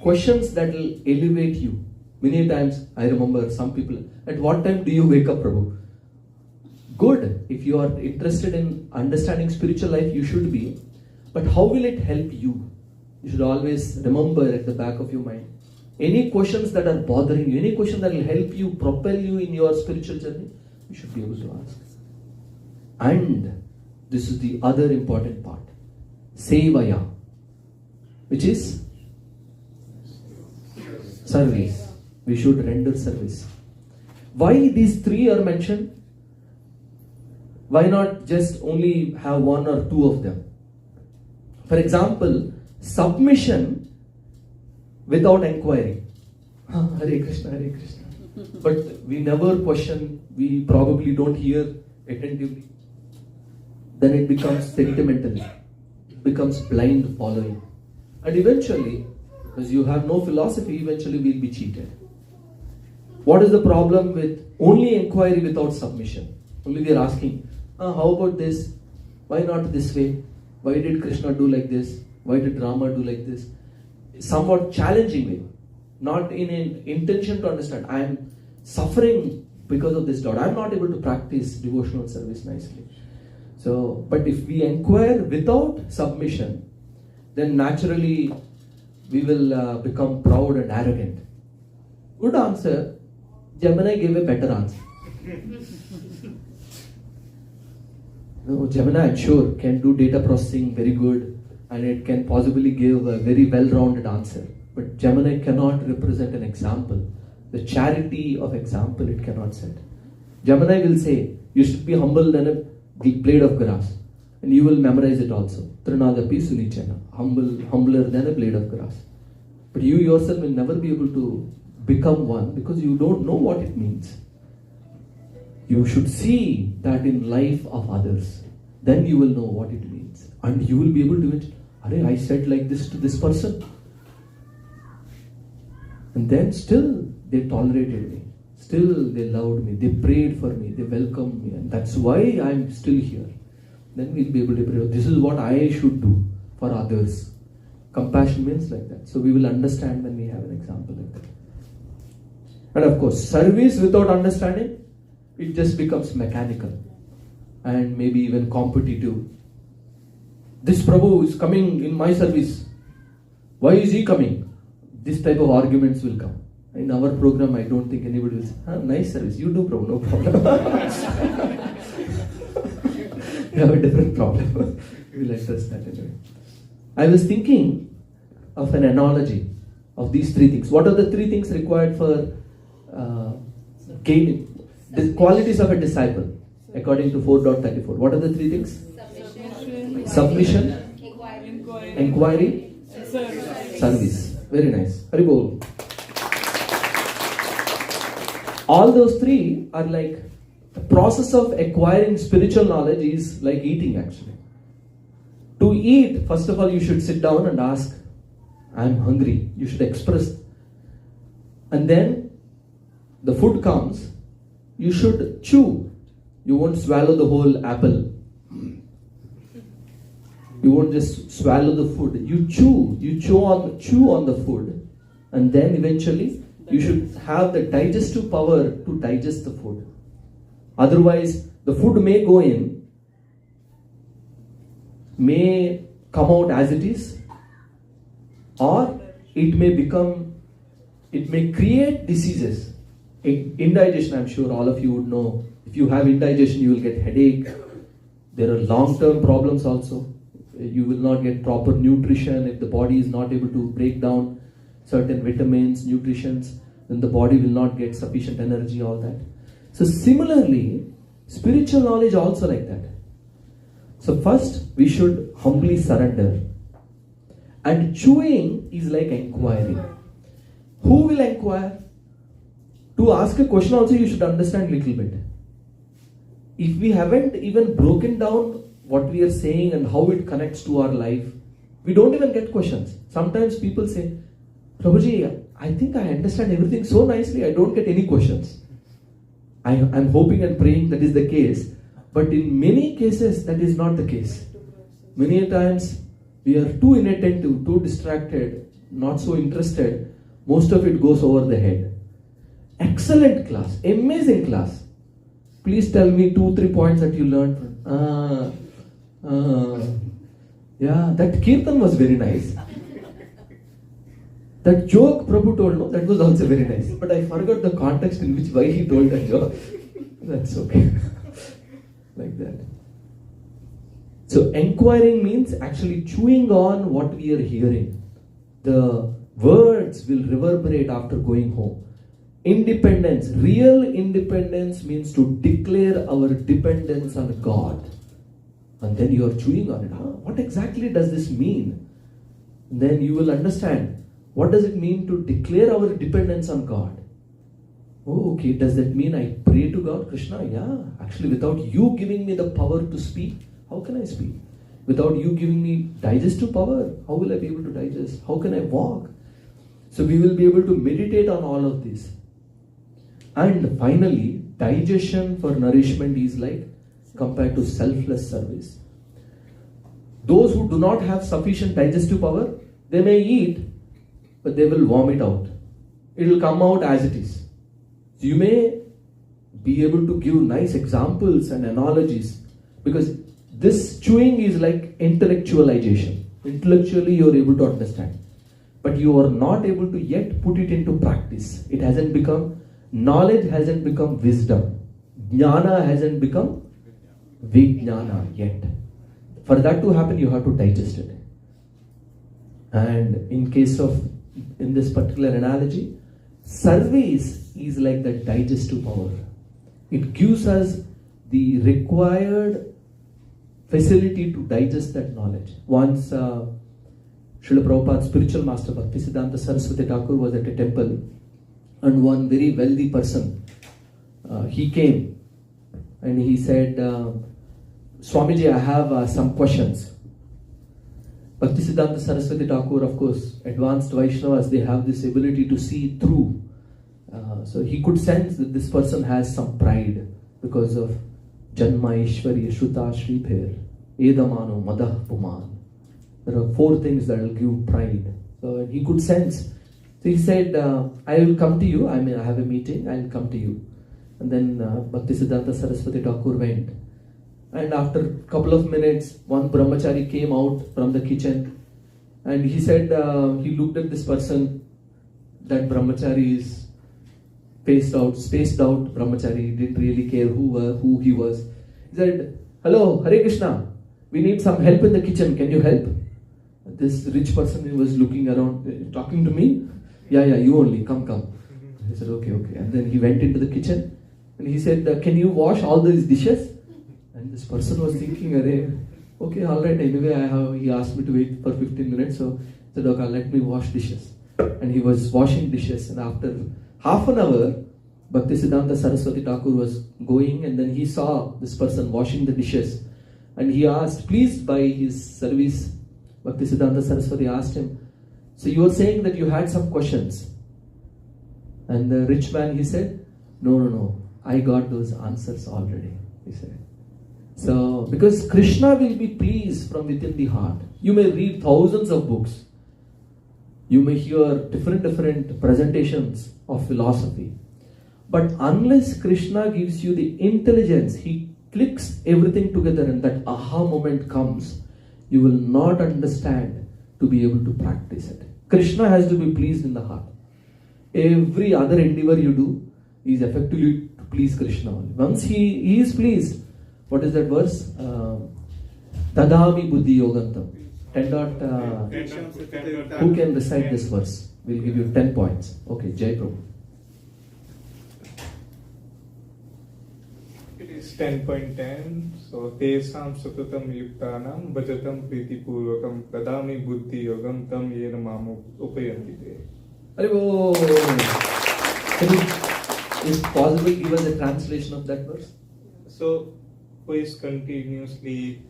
questions that will elevate you. Many times, I remember some people, at what time do you wake up, Prabhu? Good, if you are interested in understanding spiritual life, you should be. But how will it help you? You should always remember at the back of your mind. Any questions that are bothering you, any question that will help you, propel you in your spiritual journey, you should be able to ask. And this is the other important part. Sevaya, which is service. We should render service. Why these three are mentioned? Why not just only have one or two of them? For example, submission without inquiry. Hare Krishna, Hare Krishna. But we never question, we probably don't hear attentively. Then it becomes sentimental. It becomes blind following. And eventually, because you have no philosophy, eventually we'll be cheated. What is the problem with only inquiry without submission? Only we are asking, how about this? Why not this way? Why did Krishna do like this? Why did Rama do like this? Somewhat challenging way. Not in an intention to understand. I am suffering because of this doubt. I am not able to practice devotional service nicely. So, but if we inquire without submission, then naturally we will become proud and arrogant. Good answer. Gemini gave a better answer. No, Gemini, I'm sure, can do data processing very good and it can possibly give a very well-rounded answer. But Gemini cannot represent an example. The charity of example it cannot set. Gemini will say, you should be humble than a blade of grass. And you will memorize it also. Trinadapi Sunichana. Humbler than a blade of grass. But you yourself will never be able to become one because you don't know what it means. You should see that in life of others. Then you will know what it means. And you will be able to mention, I said like this to this person. And then still they tolerated me. Still they loved me. They prayed for me. They welcomed me. And that's why I'm still here. Then we'll be able to pray. This is what I should do for others. Compassion means like that. So we will understand when we have an example like that. And of course, service without understanding, it just becomes mechanical and maybe even competitive. This Prabhu is coming in my service. Why is he coming? This type of arguments will come. In our program, I don't think anybody will say, nice service, you do Prabhu, no problem. We have a different problem. We will address that anyway. I was thinking of an analogy of these three things. What are the three things required for gaining the qualities of a disciple according to 4.34? What are the three things? Submission, inquiry, service. Very nice. Haribol. All those three are like the process of acquiring spiritual knowledge is like eating actually. To eat, first of all, you should sit down and ask, I'm hungry. You should express. And then the food comes, you should chew. You won't swallow the whole apple. You won't just swallow the food. You chew on the food, and then eventually you should have the digestive power to digest the food. Otherwise, the food may go in, may come out as it is, or it may create diseases. Indigestion, I'm sure all of you would know. If you have indigestion, you will get headache. There are long-term problems also. You will not get proper nutrition if the body is not able to break down certain vitamins, nutritions, then the body will not get sufficient energy, all that. So similarly, spiritual knowledge also like that. So first, we should humbly surrender. And chewing is like inquiring. Who will inquire? To ask a question also you should understand little bit. If we haven't even broken down what we are saying and how it connects to our life, we don't even get questions. Sometimes people say, Prabhuji, I think I understand everything so nicely, I don't get any questions. I'm hoping and praying that is the case, but in many cases that is not the case. Many times we are too inattentive, too distracted, not so interested. Most of it goes over the head. Excellent class, amazing class. Please tell me 2-3 points that you learned from. Yeah, that kirtan was very nice. That joke Prabhu told, no, that was also very nice. But I forgot the context in which why he told that joke. That's okay. Like that. So inquiring means actually chewing on what we are hearing. The words will reverberate after going home. Independence, real independence means to declare our dependence on God. And then you are chewing on it. What exactly does this mean? And then you will understand. What does it mean to declare our dependence on God? Oh, okay. Does that mean I pray to God? Krishna, yeah. Actually, without you giving me the power to speak, how can I speak? Without you giving me digestive power, how will I be able to digest? How can I walk? So we will be able to meditate on all of this. And finally, digestion for nourishment is like compared to selfless service. Those who do not have sufficient digestive power, they may eat, but they will vomit out. It will come out as it is. So you may be able to give nice examples and analogies, because this chewing is like intellectualization. Intellectually you are able to understand, but you are not able to yet put it into practice. It hasn't become, knowledge hasn't become wisdom. Jnana hasn't become Vijnana yet. For that to happen, you have to digest it. And in this particular analogy, service is like the digestive power. It gives us the required facility to digest that knowledge. Once Srila Prabhupada's spiritual master Bhaktisiddhanta Saraswati Thakur was at a temple, and one very wealthy person, he came and he said, Swamiji, I have some questions. Bhaktisiddhanta Saraswati Thakur, of course, advanced Vaishnavas, they have this ability to see through. So he could sense that this person has some pride because of Janma Ishwarya Shruta Shripher Edamano Madah Puman. There are 4 things that will give pride. So he could sense. So he said, I will come to you. I have a meeting. I will come to you. And then Bhaktisiddhanta Saraswati Thakur went. And after a couple of minutes, one brahmachari came out from the kitchen. And he said, he looked at this person. That brahmachari is spaced out brahmachari, didn't really care who he was. He said, hello, Hare Krishna, we need some help in the kitchen, can you help? This rich person was looking around, talking to me. Yeah, you only, come. He said, okay. And then he went into the kitchen and he said, can you wash all these dishes? And this person was thinking, okay, alright, anyway, he asked me to wait for 15 minutes, so he said, okay, let me wash dishes. And he was washing dishes, and after half an hour, Bhaktisiddhanta Saraswati Thakur was going, and then he saw this person washing the dishes. And he asked, pleased by his service, Bhaktisiddhanta Saraswati asked him, so you were saying that you had some questions. And the rich man, he said, no, I got those answers already, he said. So, because Krishna will be pleased from within the heart. You may read thousands of books. You may hear different presentations of philosophy. But unless Krishna gives you the intelligence, he clicks everything together and that aha moment comes, you will not understand to be able to practice it. Krishna has to be pleased in the heart. Every other endeavor you do is effectively to please Krishna. Once he is pleased, what is that verse? Dadami buddhi yogantam. 10. Who can recite this verse? We'll give you 10 points. Okay, Jai Prabhu. It is 10.10. So, tesam satatam yuktanam bhajatam priti purvakam kadami buddhi yogam tam yena mamu upayanti te. Haribo! Can you, is possible give us a translation of that verse? So, who is continuously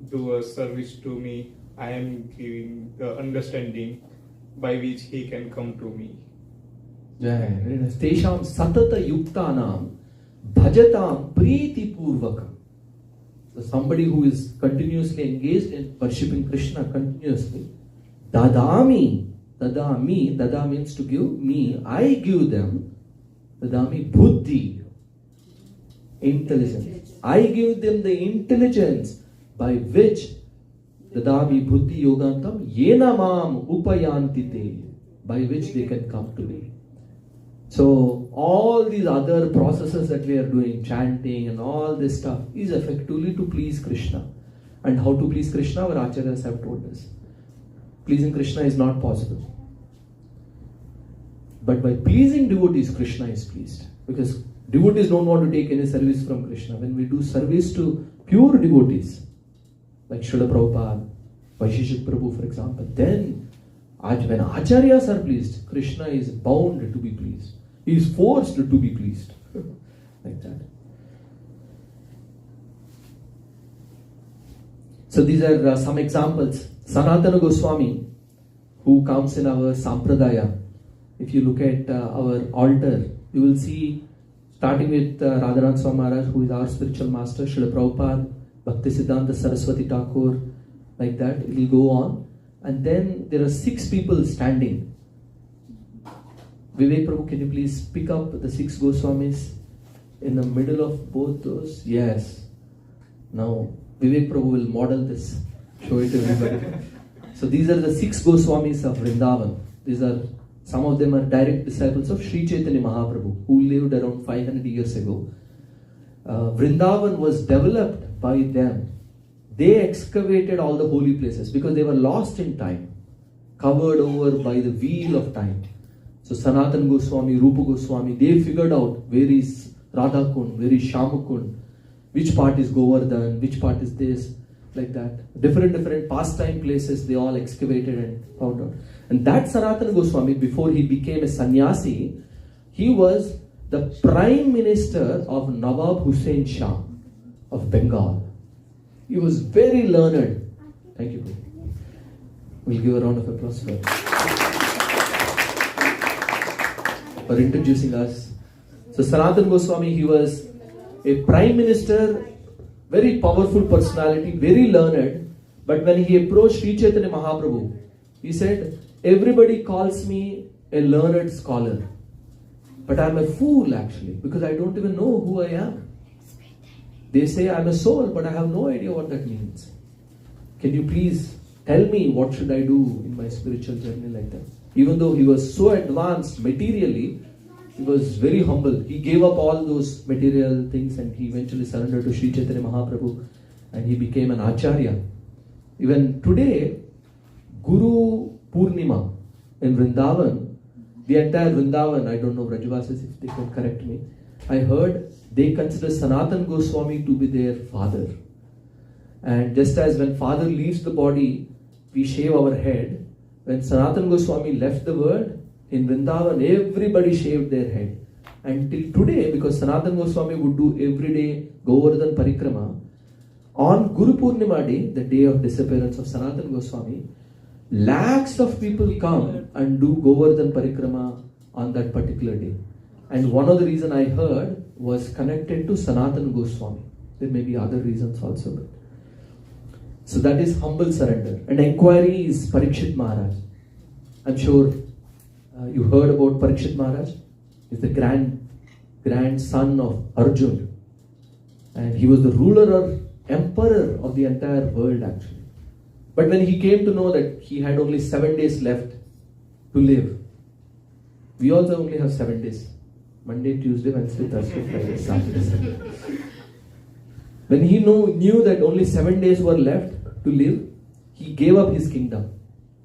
do a service to me, I am giving the understanding by which he can come to me. Tesham satata yuktanam bhajatam priti purvakam. So somebody who is continuously engaged in worshipping Krishna continuously. Dadami dada means to give me, I give them. Dadami buddhi, intelligence. I give them the intelligence by which Dadami buddhi yogantam yena mam upayantite, by which they can come to me. So all these other processes that we are doing, chanting and all this stuff, is effectively to please Krishna. And how to please Krishna, our acharyas have told us. Pleasing Krishna is not possible. But by pleasing devotees, Krishna is pleased. Because devotees don't want to take any service from Krishna. When we do service to pure devotees, like Srila Prabhupada, Vaisheshik Prabhu, for example, then when acharyas are pleased, Krishna is bound to be pleased. He is forced to be pleased. Like that. So these are some examples. Sanatana Goswami, who comes in our Sampradaya, if you look at our altar, you will see, starting with Radharani Swami Maharaj, who is our spiritual master, Srila Prabhupada, Bhaktisiddhanta Saraswati Thakur, like that, it will go on. And then there are 6 people standing. Vivek Prabhu, can you please pick up the 6 Goswamis in the middle of both those? Yes. Now, Vivek Prabhu will model this, show it to everybody. So these are the 6 Goswamis of Vrindavan. Some of them are direct disciples of Sri Chaitanya Mahaprabhu, who lived around 500 years ago. Vrindavan was developed by them. They excavated all the holy places because they were lost in time, covered over by the wheel of time. So Sanatan Goswami, Rupa Goswami, they figured out where is Radha Kund, where is Shamakund, which part is Govardhan, which part is this, like that. Different pastime places they all excavated and found out. And that Sanatana Goswami, before he became a sannyasi, he was the prime minister of Nawab Hussain Shah of Bengal. He was very learned. Thank you. We'll give a round of applause for introducing us. So Sanatana Goswami, he was a prime minister, very powerful personality, very learned. But when he approached Sri Chaitanya Mahaprabhu, he said, everybody calls me a learned scholar. But I'm a fool actually, because I don't even know who I am. They say I'm a soul, but I have no idea what that means. Can you please tell me what should I do in my spiritual journey like that? Even though he was so advanced materially, he was very humble. He gave up all those material things and he eventually surrendered to Sri Chaitanya Mahaprabhu and he became an acharya. Even today, Guru Purnima in Vrindavan, the entire Vrindavan, I don't know Rajavasis if they can correct me, I heard they consider Sanatan Goswami to be their father. And just as when father leaves the body, we shave our head, when Sanatan Goswami left the world, in Vrindavan, everybody shaved their head. Until today, because Sanatan Goswami would do every day Govardhan Parikrama, on Guru Purnima day, the day of disappearance of Sanatan Goswami, lakhs of people come and do Govardhan Parikrama on that particular day. And one of the reasons I heard was connected to Sanatan Goswami. There may be other reasons also. But so that is humble surrender. And inquiry is Parikshit Maharaj. I'm sure you heard about Parikshit Maharaj. He's the grandson of Arjun. And he was the ruler or emperor of the entire world actually. But when he came to know that he had only 7 days left to live, we also only have 7 days. Monday, Tuesday, Wednesday, Thursday, Friday, Saturday, Sunday. When he knew that only 7 days were left to live, he gave up his kingdom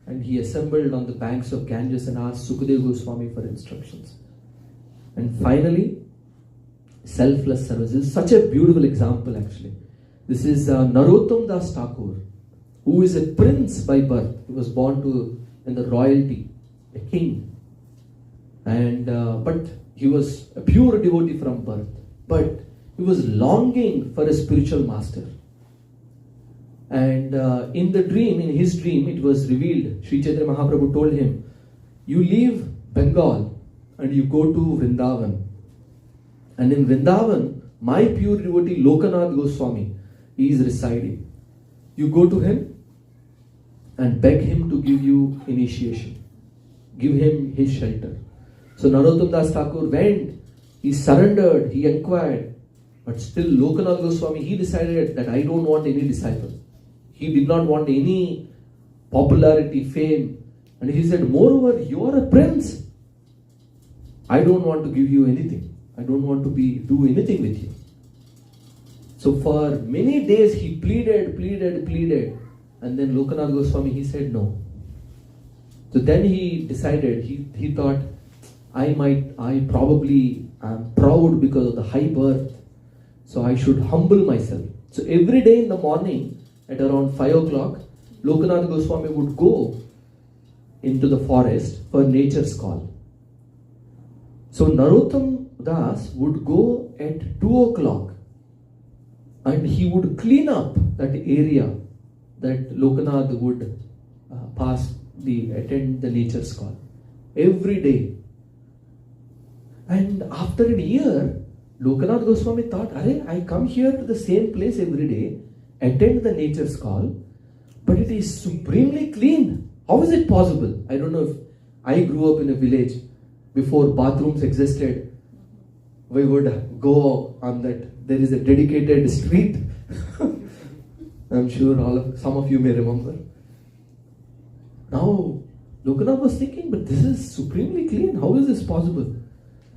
and he assembled on the banks of Ganges and asked Sukadeva Goswami for instructions. And finally, selfless service. This is such a beautiful example actually. This is Narottam Das Thakur, who is a prince by birth. He was born in the royalty, a king. And but he was a pure devotee from birth. But he was longing for a spiritual master. And in his dream, it was revealed, Sri Chaitanya Mahaprabhu told him, you leave Bengal and you go to Vrindavan. And in Vrindavan, my pure devotee Lokanath Goswami, he is residing. You go to him and beg him to give you initiation. Give him his shelter. So Narottam Das Thakur went, he surrendered, he inquired. But still Lokanath Goswami, he decided that I don't want any disciple. He did not want any popularity, fame. And he said, moreover, you are a prince. I don't want to give you anything. I don't want to do anything with you. So for many days he pleaded. And then Lokanath Goswami, he said no. So then he decided, he thought, I probably am proud because of the high birth. So I should humble myself. So every day in the morning at around 5 o'clock, Lokanath Goswami would go into the forest for nature's call. So Narottam Das would go at 2 o'clock and he would clean up that area that Lokanath would attend the nature's call every day. And after a year, Lokanath Goswami thought, I come here to the same place every day, attend the nature's call, but it is supremely clean. How is it possible? I don't know if I grew up in a village before bathrooms existed. We would go on that. There is a dedicated street. I'm sure some of you may remember. Now, Lokanath was thinking, but this is supremely clean. How is this possible?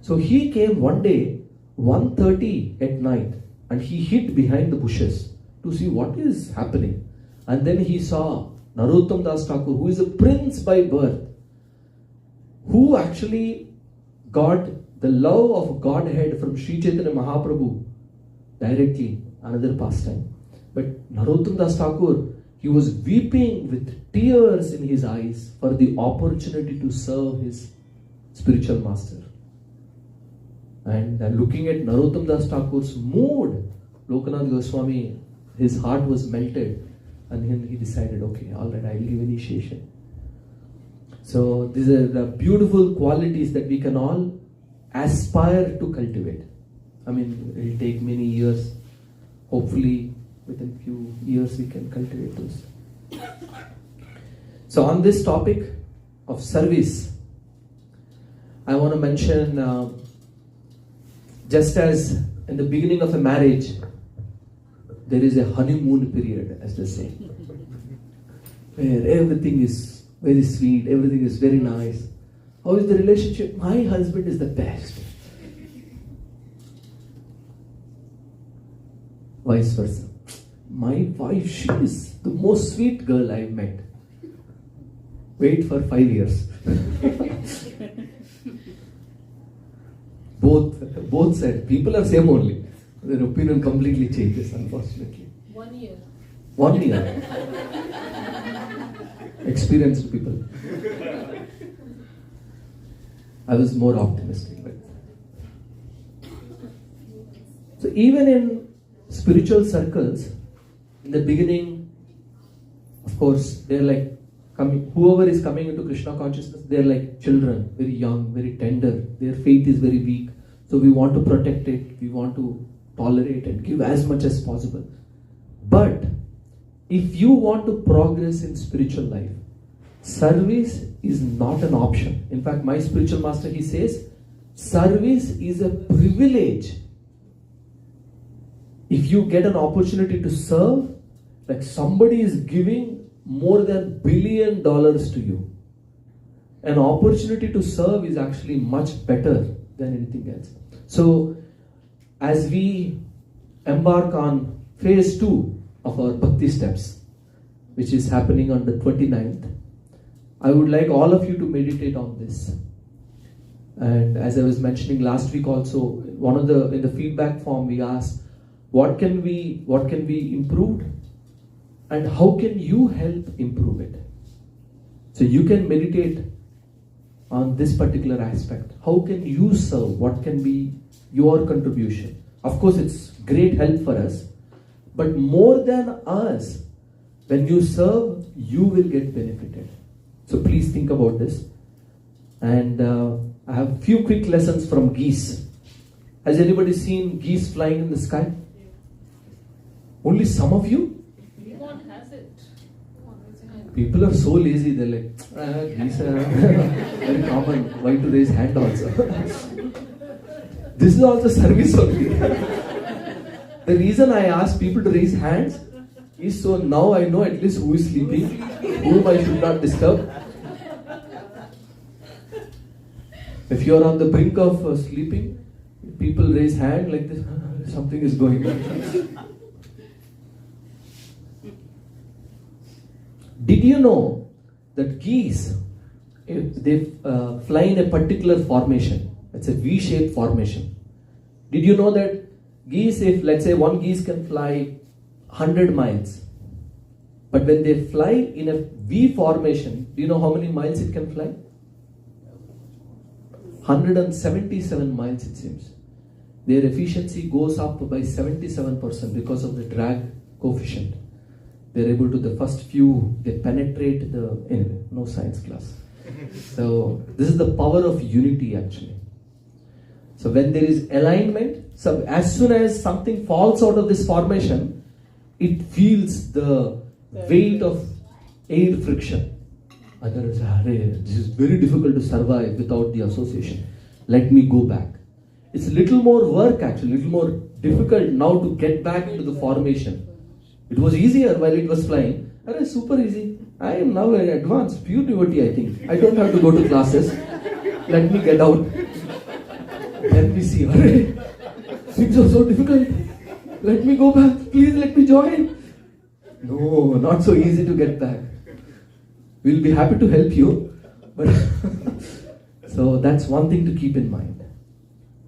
So he came one day, 1:30 at night, and he hid behind the bushes to see what is happening. And then he saw Narottam Das Thakur, who is a prince by birth, who actually got the love of Godhead from Sri Chaitanya Mahaprabhu directly, another pastime. But Narottam Das Thakur, he was weeping with tears in his eyes for the opportunity to serve his spiritual master. And looking at Narottam Das Thakur's mood, Lokanath Goswami, his heart was melted, and then he decided, okay, all right, I'll give initiation. So these are the beautiful qualities that we can all aspire to cultivate. I mean, it will take many years. Hopefully, within few years, we can cultivate those. So on this topic of service, I want to mention, just as in the beginning of a marriage, there is a honeymoon period, as they say, where everything is very sweet, everything is very nice. How is the relationship? My husband is the best. Vice versa. My wife, she is the most sweet girl I've met. Wait for 5 years. Both sides. People are same only. Their opinion completely changes, unfortunately. 1 year. 1 year. Experienced people. I was more optimistic. But so even in spiritual circles, in the beginning, of course, they're like coming. Whoever is coming into Krishna consciousness, they're like children, very young, very tender. Their faith is very weak. So we want to protect it. We want to tolerate and give as much as possible. But if you want to progress in spiritual life, service is not an option. In fact, my spiritual master, he says, service is a privilege. If you get an opportunity to serve, like somebody is giving more than $1 billion to you, an opportunity to serve is actually much better than anything else. So, as we embark on phase 2 of our Bhakti steps, which is happening on the 29th, I would like all of you to meditate on this. And as I was mentioning last week also, in the feedback form we asked, what can be improved and how can you help improve it? So you can meditate on this particular aspect. How can you serve? What can be your contribution? Of course, it's great help for us, but more than us, when you serve, you will get benefited. So please think about this. And I have a few quick lessons from geese. Has anybody seen geese flying in the sky? Only some of you? One has it. People are so lazy, they're like, geese are very common. Why to raise hand also? This is also service only. The reason I ask people to raise hands is so now I know at least who is sleeping, whom I should not disturb. If you are on the brink of sleeping, people raise hand like this, something is going on. Did you know that geese, if they fly in a particular formation, it's a V-shaped formation. Did you know that geese, if let's say one geese can fly 100 miles, but when they fly in a V formation, do you know how many miles it can fly? 177 miles it seems. Their efficiency goes up by 77% because of the drag coefficient. They're able to, the first few, they penetrate the, anyway, no science class. So this is the power of unity actually. So when there is alignment, so as soon as something falls out of this formation, it feels the weight of air friction. Others, this is very difficult to survive without the association. Let me go back. It's a little more work actually, a little more difficult now to get back into the formation. It was easier while it was flying. Super easy. I am now an advanced, pure devotee I think. I don't have to go to classes. Let me get out. Let me see. Things are so difficult. Let me go back. Please let me join. No, not so easy to get back. We'll be happy to help you. But so that's one thing to keep in mind.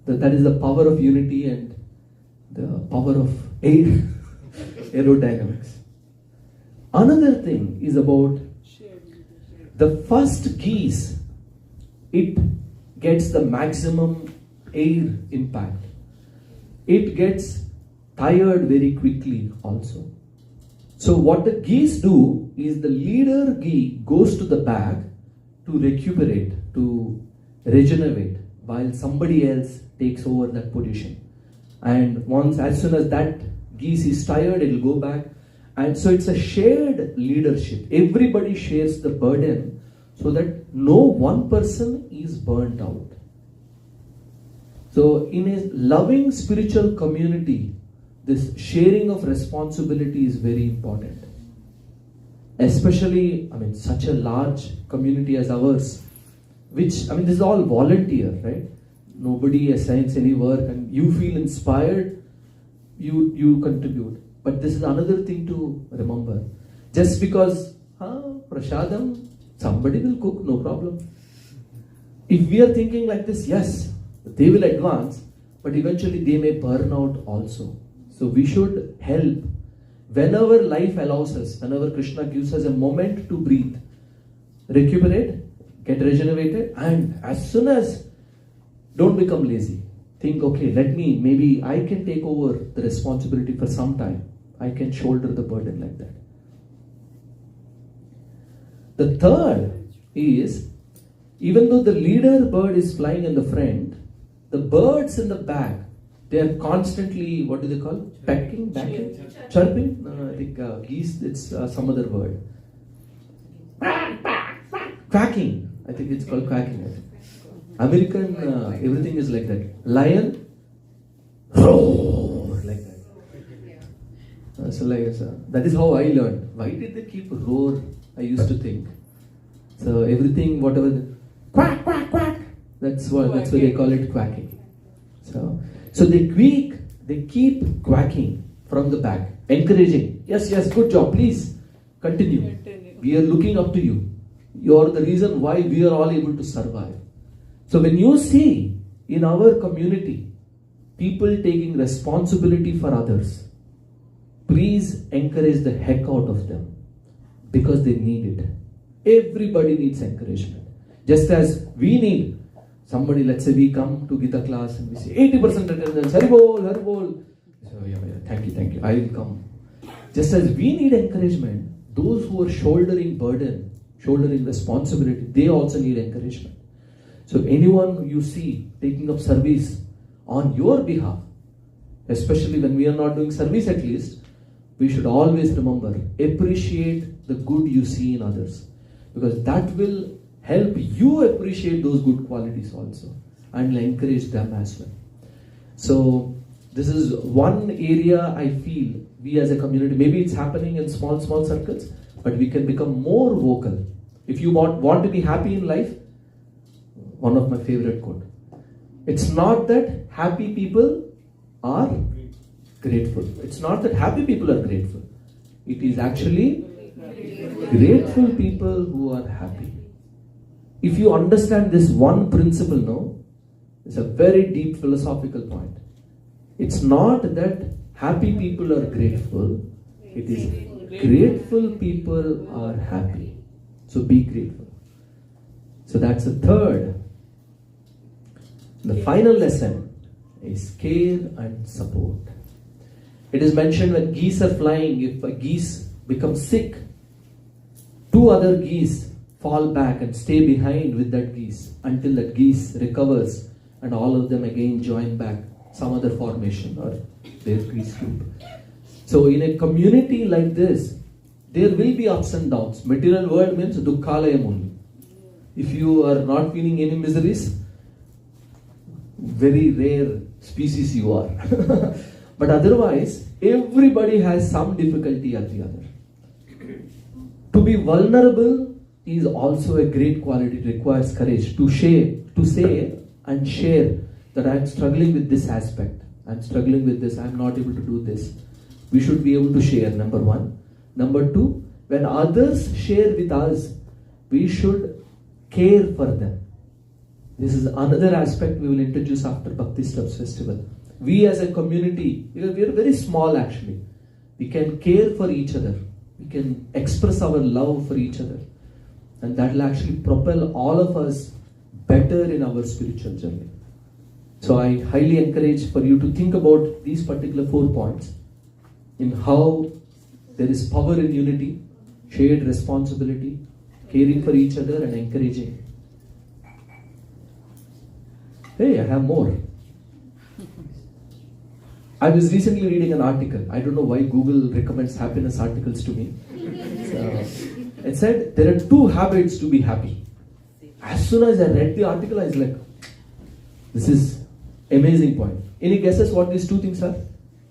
That is the power of unity and the power of aerodynamics. Another thing is about the first geese. It gets the maximum air impact. It gets tired very quickly also. So what the geese do is the leader geese goes to the back to recuperate, to regenerate, while somebody else takes over that position. And as soon as that geese is tired, it will go back. And so it's a shared leadership. Everybody shares the burden so that no one person is burnt out. So in a loving spiritual community, this sharing of responsibility is very important. Especially, such a large community as ours, which, this is all volunteer, right? Nobody assigns any work and you feel inspired, you contribute. But this is another thing to remember. Just because, prasadam, somebody will cook, no problem. If we are thinking like this, yes, they will advance, but eventually they may burn out also. So we should help whenever life allows us, whenever Krishna gives us a moment to breathe, recuperate, get regenerated, and as soon as, don't become lazy. Think, okay, maybe I can take over the responsibility for some time. I can shoulder the burden like that. The third is, even though the leader bird is flying in the front, the birds in the back, they are constantly, what do they call? Pecking, backing, chirping? No, I think geese, it's some other word. Quacking. I think it's called quacking. American, everything is like that. Lion, roar, like that. So that is how I learned. Why did they keep roar? I used to think. So everything, whatever, quack, quack, quack. That's why they call it quacking. So they keep quacking from the back, encouraging. Yes, good job, please continue. We are looking up to you. You are the reason why we are all able to survive. So when you see in our community people taking responsibility for others, please encourage the heck out of them because they need it. Everybody needs encouragement. Just as we need somebody, let's say we come to Gita class and we say 80% attendance, Haribol. So yeah, thank you, I will come. Just as we need encouragement, those who are shouldering burden, shouldering responsibility, they also need encouragement. So anyone you see taking up service on your behalf, especially when we are not doing service at least, we should always remember, appreciate the good you see in others. Because that will help you appreciate those good qualities also and encourage them as well. So this is one area I feel we as a community, maybe it's happening in small circles, but we can become more vocal. If you want to be happy in life, one of my favorite quote. It's not that happy people are grateful. It's not that happy people are grateful. It is actually grateful people who are happy. If you understand this one principle now, it's a very deep philosophical point. It's not that happy people are grateful. It is grateful people are happy. So be grateful. So that's the third. The final lesson is care and support. It is mentioned when geese are flying, if a geese becomes sick, two other geese fall back and stay behind with that geese until that geese recovers and all of them again join back some other formation or their geese group. So in a community like this, there will be ups and downs. Material world means dukkhalayam only. If you are not feeling any miseries, very rare species you are. But otherwise, everybody has some difficulty or the other. To be vulnerable is also a great quality. It requires courage to say and share that I am struggling with this aspect. I'm struggling with this, I'm not able to do this. We should be able to share, number one. Number two, when others share with us, we should care for them. This is another aspect we will introduce after Bhakti Steps Festival. We as a community, we are very small actually. We can care for each other. We can express our love for each other. And that will actually propel all of us better in our spiritual journey. So I highly encourage for you to think about these particular 4 points in how there is power in unity, shared responsibility, caring for each other and encouraging. Hey, I have more. I was recently reading an article. I don't know why Google recommends happiness articles to me. It said there are 2 habits to be happy. As soon as I read the article, I was like, this is amazing point. Any guesses what these 2 things are?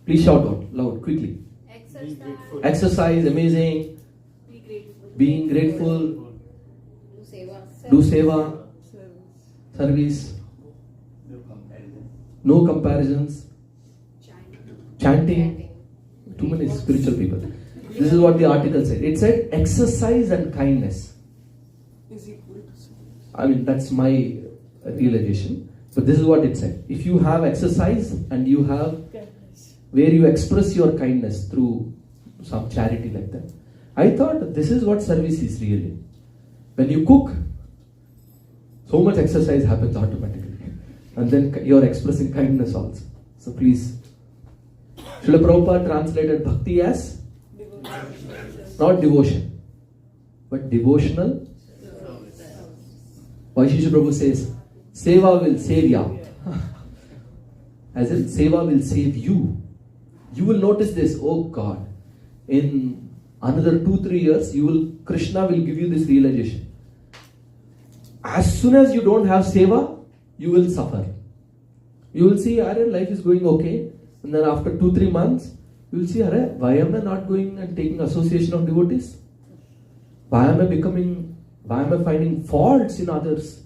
Please shout out loud, quickly. Exercise, amazing. Being grateful. Do seva. Service. No comparisons. Chanting. Too many spiritual people. This is what the article said. It said exercise and kindness. I mean, that's my realization. But this is what it said. If you have exercise and you have where you express your kindness through some charity like that. I thought this is what service is really. When you cook, so much exercise happens automatically. And then you're expressing kindness also. So please. Srila Prabhupada translated bhakti as not devotion, but devotional. Vaishesha Prabhu says, Seva will save ya. As in, Seva will save you. You will notice this, oh God, in another 2-3 years, Krishna will give you this realization. As soon as you don't have Seva, you will suffer. You will see, life is going okay. And then after 2-3 months, you will see, why am I not going and taking association of devotees? Why am I finding faults in others?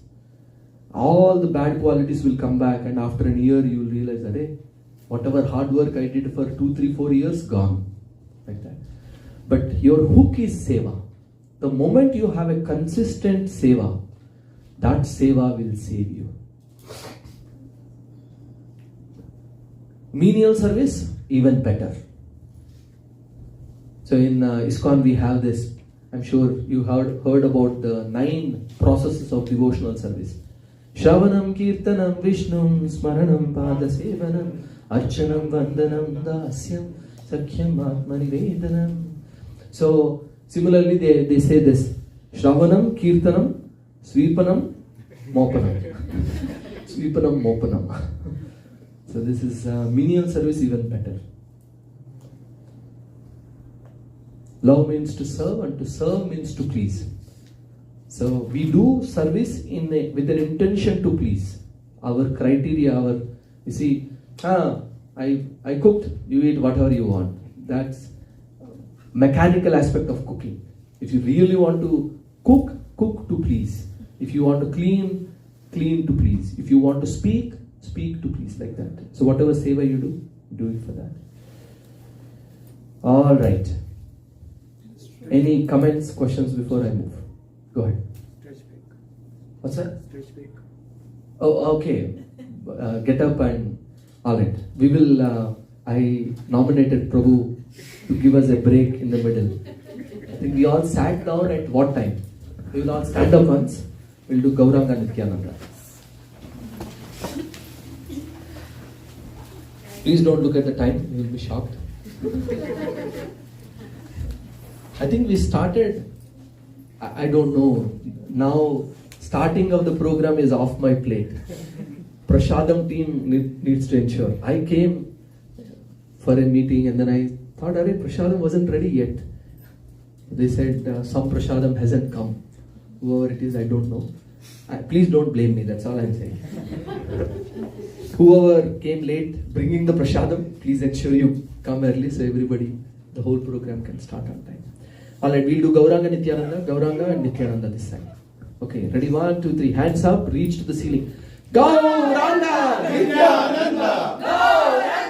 All the bad qualities will come back, and after a year you will realize that whatever hard work I did for 2-3-4 years, gone. Like that. But your hook is seva. The moment you have a consistent seva, that seva will save you. Menial service, even better. So in ISKCON we have this. I'm sure you heard about the 9 processes of devotional service. Shravanam, Kirtanam, Vishnum, Smaranam, Padasevanam, Archanam, Vandanam, Dasyam, Sakhyam, Atmanivedanam. So similarly they say this. Shravanam, Kirtanam, Sweepanam, Mopanam. Sweepanam, Mopanam. So this is menial service even better. Love means to serve, and to serve means to please. So we do service with an intention to please. Our criteria, you see, I cooked, you eat whatever you want. That's mechanical aspect of cooking. If you really want to cook, cook to please. If you want to clean, clean to please. If you want to speak, speak to please, like that. So whatever seva you do it for that. All right. Any comments, questions before I move? Go ahead. What's that? Oh, okay. Get up and all right. We will. I nominated Prabhu to give us a break in the middle. I think we all sat down at what time? We will all stand up once. We'll do Gauranga Nityananda. Please don't look at the time. You will be shocked. I think we started. I don't know. Now, starting of the program is off my plate. Prashadam team needs to ensure. I came for a meeting and then I thought, Prashadam wasn't ready yet. They said some Prashadam hasn't come. Whoever it is, I don't know. Please don't blame me, that's all I'm saying. Whoever came late bringing the Prashadam, please ensure you come early so everybody, the whole program can start on time. Alright, we'll do Gauranga Nityananda and Nityananda this time. Okay, ready? 1, 2, 3. Hands up, reach to the ceiling. Gauranga Nityananda! Gauranga!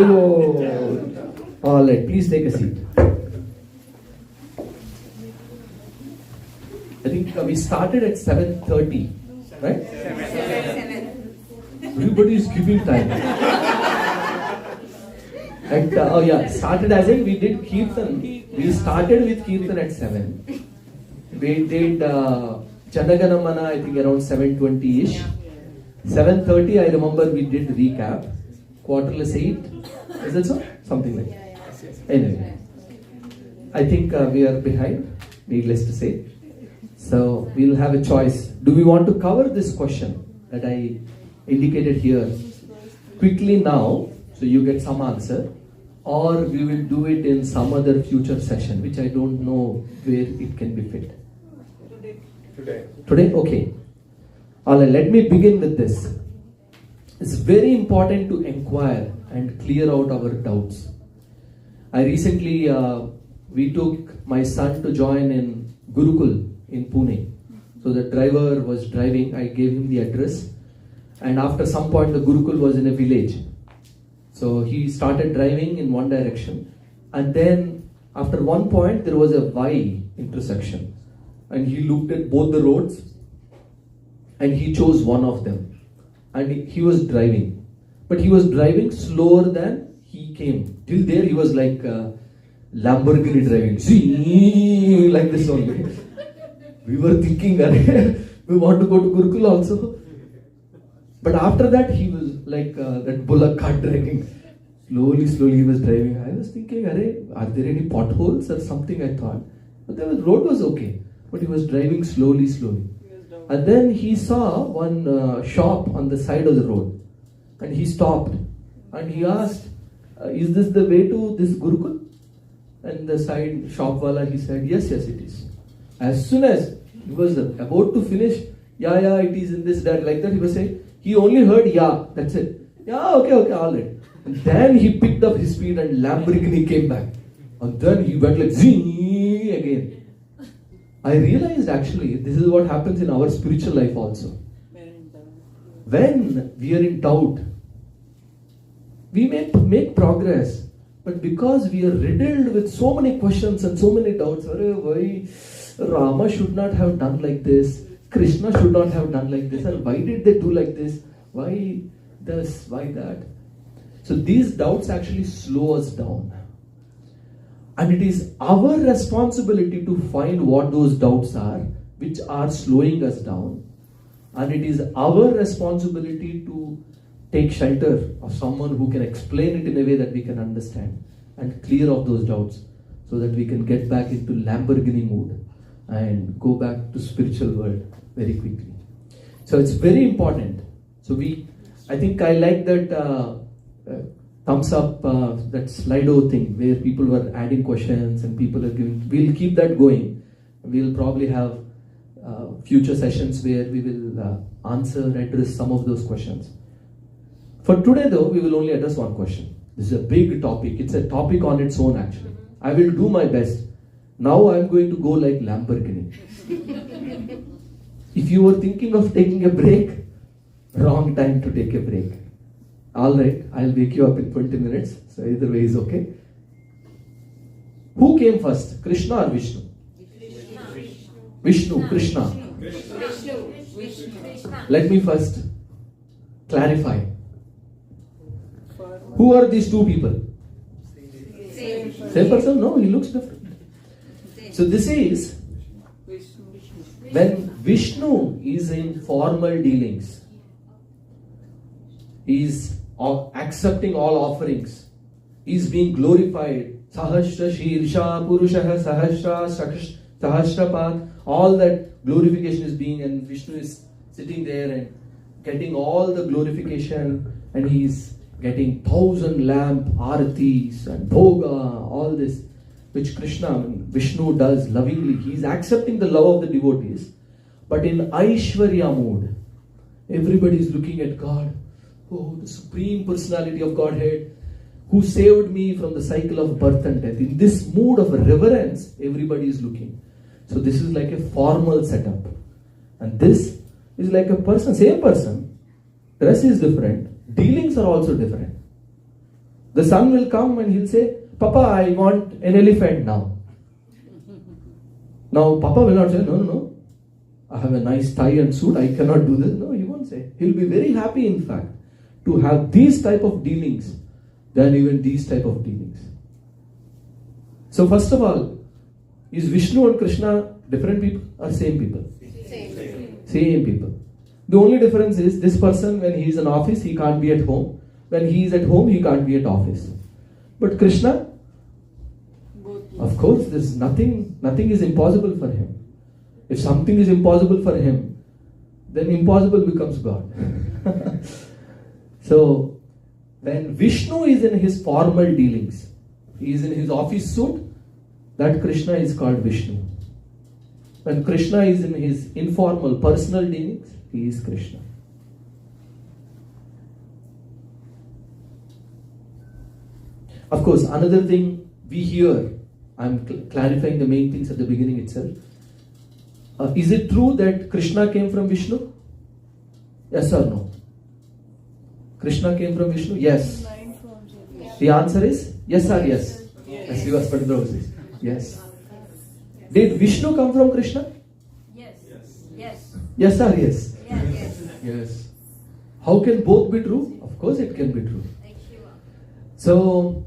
Very good. All right, please take a seat. I think we started at 7:30, right? 7. Everybody is giving time. Started as in we did Kirtan. We started with Kirtan at 7. We did Janaganamana, I think around 7:20-ish. 7:30, I remember we did recap. 8:45. Is that so? Something like that. Anyway, I think we are behind, needless to say. So we'll have a choice. Do we want to cover this question that I indicated here quickly now, so you get some answer, or we will do it in some other future session, which I don't know where it can be fit. Today? Okay. Alright, let me begin with this. It's very important to inquire and clear out our doubts. I recently, we took my son to join in Gurukul in Pune. So the driver was driving, I gave him the address, and after some point the Gurukul was in a village. So he started driving in one direction, and then after one point there was a Y intersection, and he looked at both the roads and he chose one of them, and he was driving, but he was driving slower than he came. Till there he was like Lamborghini driving, like this only. We were thinking that we want to go to Gurukul also. But after that he was like that bullock cart driving. Slowly he was driving. I was thinking, are there any potholes or something, I thought. But the road was okay. But he was driving slowly. And then he saw one shop on the side of the road. And he stopped. And he asked, is this the way to this Gurukul? And the side shop wala, he said, yes, it is. As soon as he was about to finish, yeah, it is in this, that, like that, he was saying, he only heard, yeah, that's it. Yeah, okay, all right. And then he picked up his speed and Lamborghini came back. And then he went like, zing again. I realized actually, this is what happens in our spiritual life also. When we are in doubt, we may make progress, but because we are riddled with so many questions and so many doubts, why Rama should not have done like this, Krishna should not have done like this, and why did they do like this, why this, why that? So these doubts actually slow us down. And it is our responsibility to find what those doubts are, which are slowing us down. And it is our responsibility to take shelter of someone who can explain it in a way that we can understand and clear off those doubts so that we can get back into Lamborghini mood and go back to spiritual world very quickly. So it's very important. So I think I like that thumbs up, that Slido thing where people were adding questions and people are giving. We'll keep that going. We'll probably have future sessions where we will address some of those questions. For today though, we will only address one question. This is a big topic. It's a topic on its own actually. I will do my best. Now I'm going to go like Lamborghini. If you were thinking of taking a break, wrong time to take a break. Alright, I'll wake you up in 20 minutes. So either way is okay. Who came first? Krishna or Vishnu? Vishnu, Krishna. Let me first clarify. Who are these two people? Same person? No, he looks different. So this is when Vishnu is in formal dealings. He is accepting all offerings. He is being glorified. Sahasra Shirsha Purushaha Sahasra Sahasrapat. All that glorification is being, and Vishnu is sitting there and getting all the glorification, and he is getting 1,000 lamp aratis and bhoga, all this which Vishnu does lovingly. He is accepting the love of the devotees, but in Aishwarya mood. Everybody is looking at God. Oh, the Supreme Personality of Godhead who saved me from the cycle of birth and death. In this mood of reverence, everybody is looking. So this is like a formal setup. And this is like a person, same person. Dress is different. Dealings are also different. The son will come and he'll say, Papa, I want an elephant now. Now, Papa will not say, no, I have a nice tie and suit, I cannot do this. No, he won't say. He'll be very happy, in fact, to have these type of dealings than even these type of dealings. So first of all, is Vishnu and Krishna different people or same people? Same people. The only difference is this person, when he is in office, he can't be at home. When he is at home, he can't be at office. But Krishna, of course, there's nothing is impossible for him. If something is impossible for him, then impossible becomes God. So, when Vishnu is in his formal dealings, he is in his office suit, that Krishna is called Vishnu. When Krishna is in his informal personal dealings, he is Krishna. Of course, another thing we hear, I'm clarifying the main things at the beginning itself. Is it true that Krishna came from Vishnu? Yes or no? Krishna came from Vishnu? Yes. The answer is yes or yes? Yes, you asked says. Yes. Did Vishnu come from Krishna? Yes. Yes. Yes or yes? Yes. Yes. How can both be true? Of course it can be true. Like Shiva. So,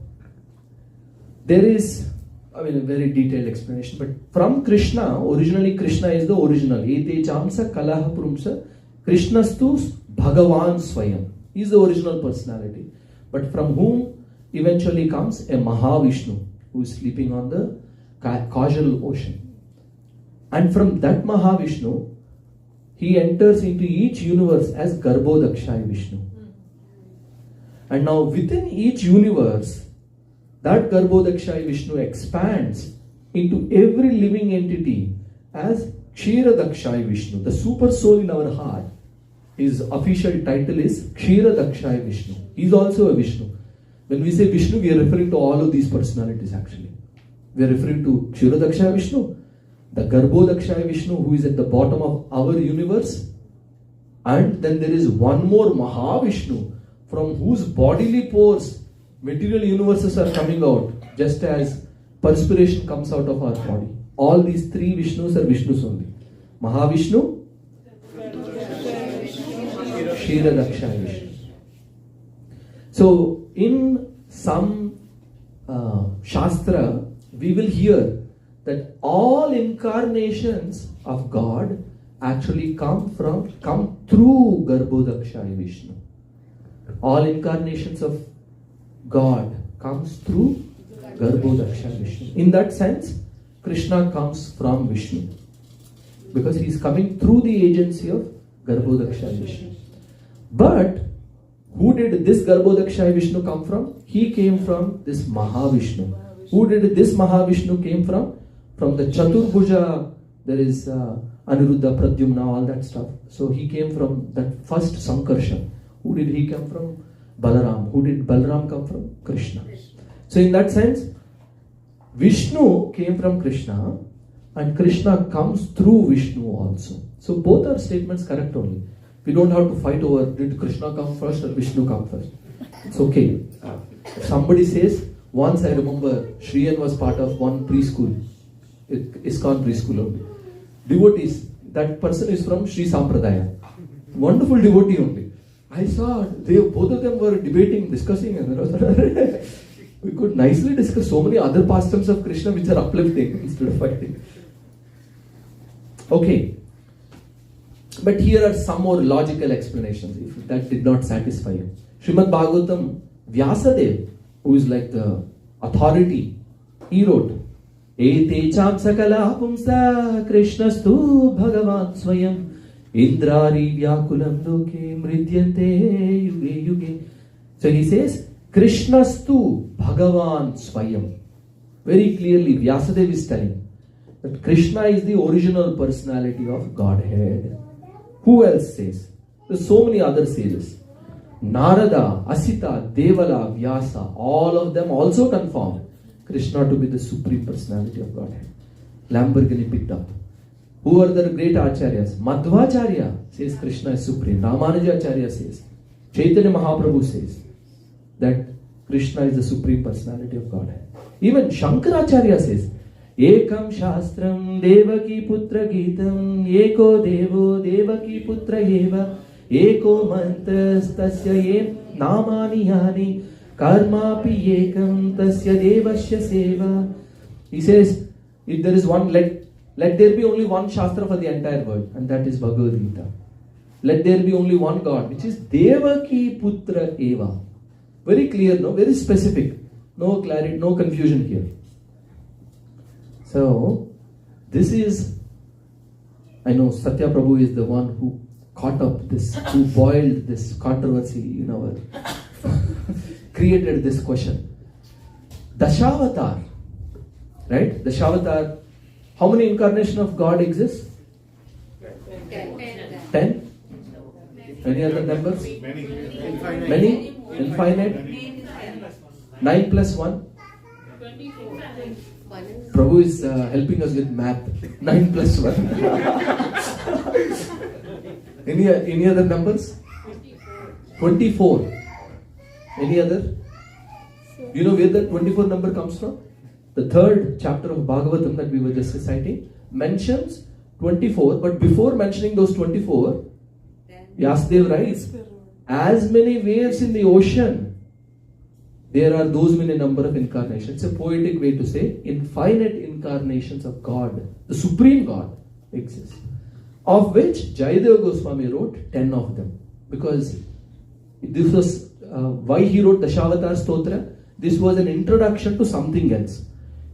there is, a very detailed explanation, but from Krishna, originally Krishna is the original. Ete chamsa kalaha prumsa Krishnastu Bhagavan Swayam. He is the original personality. But from whom eventually comes a Mahavishnu, who is sleeping on the causal ocean. And from that Mahavishnu, he enters into each universe as Garbhodakshay Vishnu. And now within each universe, that Garbhodakshay Vishnu expands into every living entity as Kshiradakshay Vishnu. The super soul in our heart, his official title is Kshiradakshay Vishnu. He is also a Vishnu. When we say Vishnu, we are referring to all of these personalities actually. We are referring to Kshiradakshay Vishnu, the Garbhodakshay Vishnu who is at the bottom of our universe, and then there is one more Mahavishnu from whose bodily pores material universes are coming out, just as perspiration comes out of our body. All these three Vishnus are Vishnus only. Mahavishnu, Kshiradakshay Vishnu. So, in some Shastra, we will hear that all incarnations of God actually come through Garbhodakshay Vishnu. All incarnations of God comes through Garbhodakshay Vishnu. In that sense, Krishna comes from Vishnu because he is coming through the agency of Garbhodakshay Vishnu. But who did this Garbhodakshay Vishnu come from? He came from this Mahavishnu. Who did this Mahavishnu came from? From the Chaturbhuja, there is Aniruddha, Pradyumna, all that stuff. So he came from that first Sankarshan. Who did he come from? Balaram. Who did Balaram come from? Krishna. So in that sense, Vishnu came from Krishna and Krishna comes through Vishnu also. So both are statements correct only. We don't have to fight over did Krishna come first or Vishnu come first. It's okay. Somebody says, once I remember Shriyan was part of one preschool, ISKCON preschool only. Devotees, that person is from Sri Sampradaya. Wonderful devotee only. I saw both of them were debating, discussing, and we could nicely discuss so many other pastimes of Krishna which are uplifting instead of fighting. Okay. But here are some more logical explanations if that did not satisfy you. Srimad Bhagavatam, Vyasadeva, who is like the authority, he wrote, Ete cham sakala pumsa Krishnastu Bhagavan Swayam Indrari Vyakulam Loke Mridyante Yuge Yuge. So he says, Krishnastu Bhagavan Swayam. Very clearly, Vyasadeva is telling that Krishna is the original personality of Godhead. Who else says? There's so many other sages. Narada, Asita, Devala, Vyasa, all of them also confirm Krishna to be the supreme personality of Godhead. Lamborghini picked up. Who are the great acharyas? Madhvacharya says Krishna is supreme. Ramanujacharya says. Chaitanya Mahaprabhu says that Krishna is the Supreme Personality of Godhead. Even Shankaracharya says, Ekam Shastram Devaki Putra Gitam Eko Devo Devaki Putra Eva Eko Mantras Tasya Ye Namani Yani Karmapi Ekam Tasya Devasya Seva. He says, if there is one, let there be only one Shastra for the entire world, and that is Bhagavad Gita. Let there be only one God, which is Devaki Putra Eva. Very clear, no? Very specific. No clarity, no confusion here. So, this is, I know Satya Prabhu is the one who caught up this, who boiled this controversy in our, created this question. Dashavatar, right? Dashavatar, how many incarnations of God exist? 10? Any other numbers? Many. Many? Infinite? 9 plus 1? Prabhu is helping us with math. 9 plus 1. Any other numbers? 24. Any other? You know where the 24 number comes from? The third chapter of Bhagavatam that we were just reciting mentions 24, but before mentioning those 24, Vyasadeva writes, as many waves in the ocean, there are those many number of incarnations. It's a poetic way to say infinite incarnations of God, the Supreme God exists. Of which Jayadeva Goswami wrote 10 of them. Because this was why he wrote Dashavatar Stotra. This was an introduction to something else.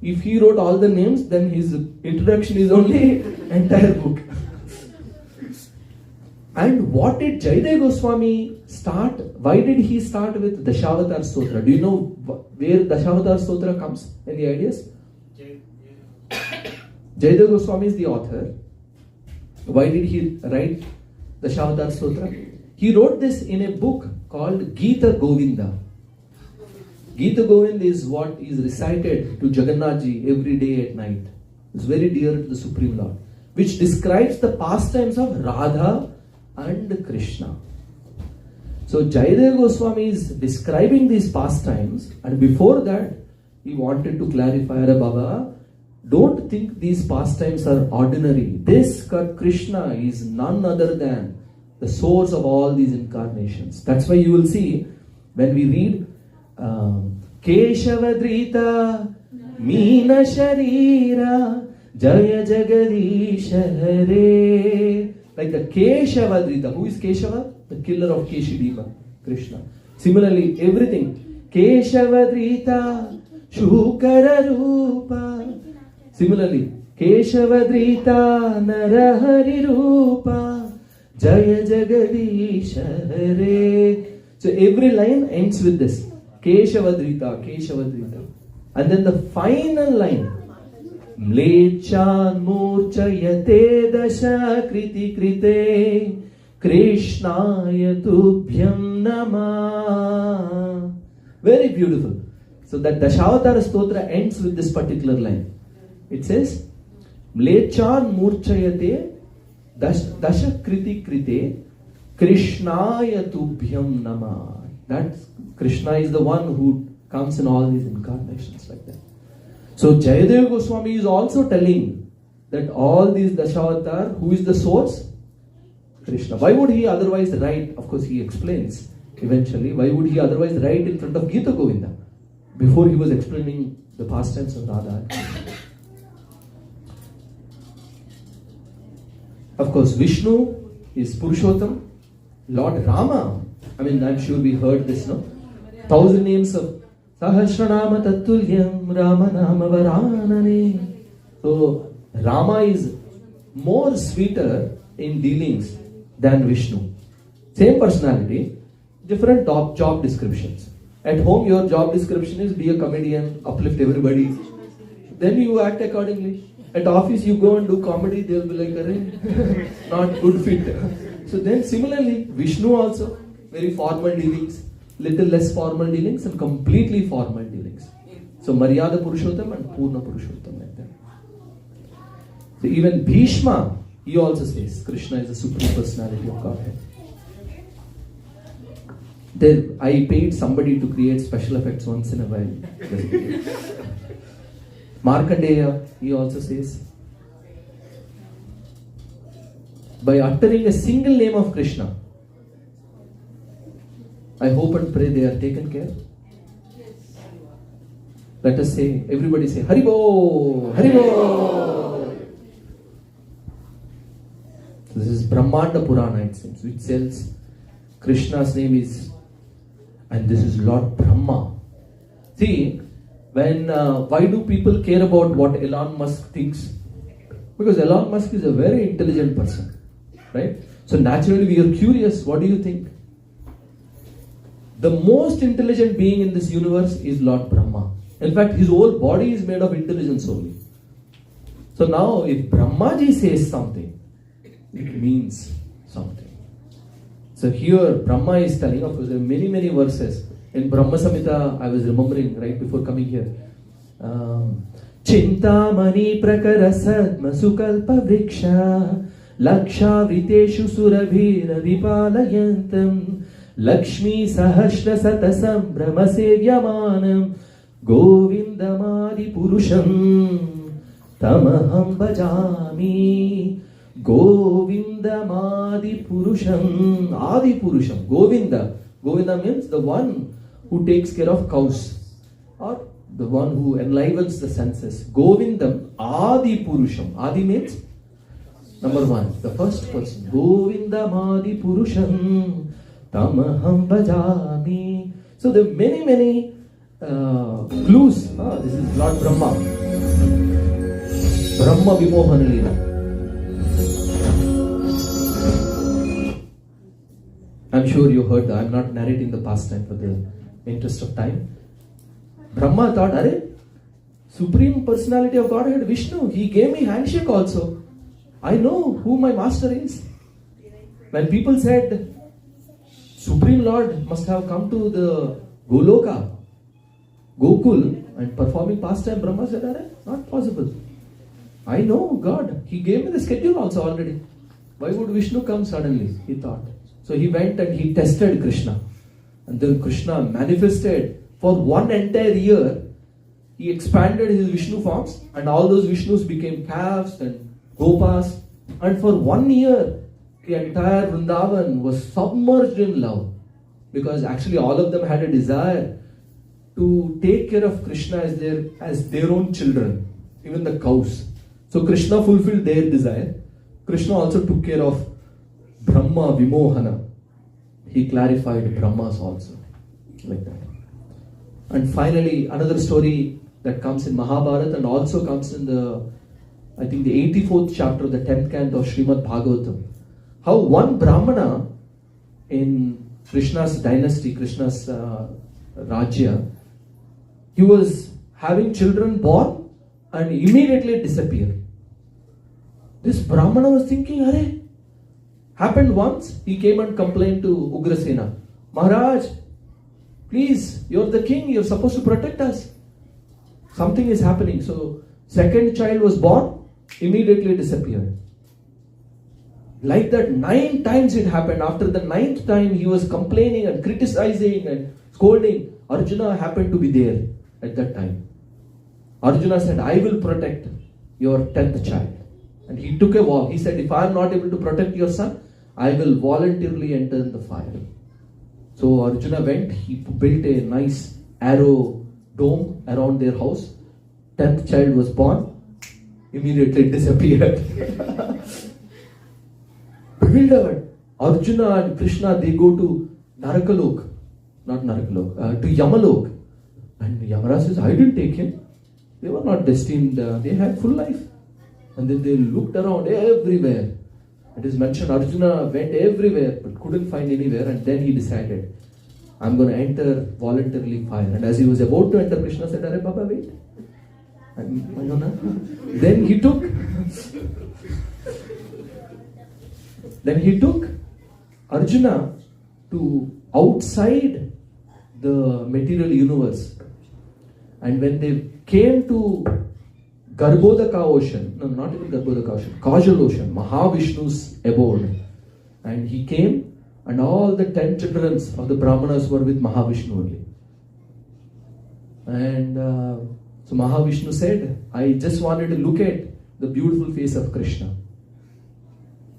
If he wrote all the names, then his introduction is only entire book. And what did Jayadeva Goswami start? Why did he start with Dashavatar Stotra? Do you know where Dashavatar Stotra comes? Any ideas? Jayadeva Goswami is the author. Why did he write Dashavatar Stotra? He wrote this in a book called Gita Govinda. Gita Govinda is what is recited to Jagannath Ji every day at night. It's very dear to the Supreme Lord, which describes the pastimes of Radha and Krishna. So Jayadeva Goswami is describing these pastimes, and before that he wanted to clarify, Ara Baba, don't think these pastimes are ordinary. This Krishna is none other than the source of all these incarnations. That's why you will see when we read Keshavadrita Meena Sharira Jaya Jagadisha Hare. Like the Keshavadrita. Who is Keshava? The killer of Keshidima, Krishna. Similarly, everything. Keshavadrita Shukara Rupa. Similarly, Keshavadrita Narahari Rupa Jaya Jagadisha Hare. So every line ends with this. Keshavadrita, Keshavadrita. And then the final line. Mlechan murchayate dasha kriti krite Krishnaya tubhyam nama. Very beautiful. So that Dashavatar Stotra ends with this particular line. It says, Mlechan murchayate dasha kriti krite Krishnaya tubhyam nama. That Krishna is the one who comes in all these incarnations like that. So Jayadeva Goswami is also telling that all these Dashavatar, who is the source? Krishna. Why would he otherwise write? Of course he explains eventually. Why would he otherwise write in front of Gita Govinda before he was explaining the pastimes of Radha? Of course Vishnu is Purushottam. Lord Rama, I mean, I'm sure we heard this, no? 1,000 names of Sahasranama Tatulyam Rama Nama Varanane. So, Rama is more sweeter in dealings than Vishnu. Same personality, different job descriptions. At home, your job description is be a comedian, uplift everybody. Then you act accordingly. At office, you go and do comedy, they'll be like, arey, not good fit. So then similarly, Vishnu also, very formal dealings, little less formal dealings and completely formal dealings. So Maryada Purushottam and Purna Purushottam like that. So even Bhishma, he also says Krishna is the Supreme Personality of Godhead. I paid somebody to create special effects once in a while. Markandeya, he also says, by uttering a single name of Krishna, I hope and pray they are taken care. Let us say, everybody say, Haribo, Haribo. This is Brahmanda Purana, it seems, which tells Krishna's name is, and this is Lord Brahma. See, why do people care about what Elon Musk thinks? Because Elon Musk is a very intelligent person, right? So naturally we are curious, what do you think? The most intelligent being in this universe is Lord Brahma. In fact, his whole body is made of intelligence only. So now, if Brahmaji says something, it means something. So here, Brahma is telling, of course, there are many, many verses. In Brahma Samhita, I was remembering right before coming here. Chintamani prakara sadma sukalpa vriksha laksha vriteshu surabhira vipalayantam Lakshmi sahasra satasam brahma sevyamanam Govindamadi purusham tamaham bhajami Govindamadi purusham Adi purusham Govinda means the one who takes care of cows or the one who enlivens the senses. Govindam Adi purusham. Adi means number one, the first person. Govindamadi purusham tamaham bhajami. So there are many clues. This is Lord Brahma. Brahma Vimohana Leela. I'm sure you heard that. I'm not narrating the pastime for the interest of time. Brahma thought, Supreme Personality of Godhead, Vishnu, he gave me handshake also. I know who my master is. When people said, Supreme Lord must have come to the Goloka, Gokul, and performing pastime, Brahma said, not possible. I know God. He gave me the schedule also already. Why would Vishnu come suddenly? He thought. So he went and he tested Krishna. And then Krishna manifested for one entire year. He expanded his Vishnu forms and all those Vishnus became calves and gopas. And for 1 year, the entire Vrindavan was submerged in love. Because actually all of them had a desire to take care of Krishna as their own children. Even the cows. So Krishna fulfilled their desire. Krishna also took care of Brahma Vimohana. He clarified Brahmas also. Like that. And finally, another story that comes in Mahabharata and also comes in the 84th chapter of the 10th canto of Srimad Bhagavatam. How one Brahmana in Krishna's dynasty, Krishna's Rajya, he was having children born and immediately disappeared. This Brahmana was thinking, happened once, he came and complained to Ugrasena. Maharaj, please, you're the king, you're supposed to protect us. Something is happening. So, second child was born, immediately disappeared. Like that, 9 times it happened. After the 9th time, he was complaining and criticizing and scolding. Arjuna happened to be there at that time. Arjuna said, I will protect your 10th child. And he took a vow. He said, if I am not able to protect your son, I will voluntarily enter in the fire. So Arjuna went, he built a nice arrow dome around their house. 10th child was born, immediately disappeared. Bewildered, Arjuna and Krishna, they go to Narakalok, to Yamalok. And Yamaraj says, I didn't take him. They were not destined, they had full life. And then they looked around everywhere. It is mentioned Arjuna went everywhere but couldn't find anywhere, and then he decided, I'm going to enter voluntarily fire. And as he was about to enter, Krishna said, Arey Baba, wait. Then he took Arjuna to outside the material universe. And when they came to Garbhodaka ocean, no, not even Garbhodaka ocean, Kajal ocean, Mahavishnu's abode. And he came and all the 10 children of the Brahmanas were with Mahavishnu only. And so Mahavishnu said, I just wanted to look at the beautiful face of Krishna.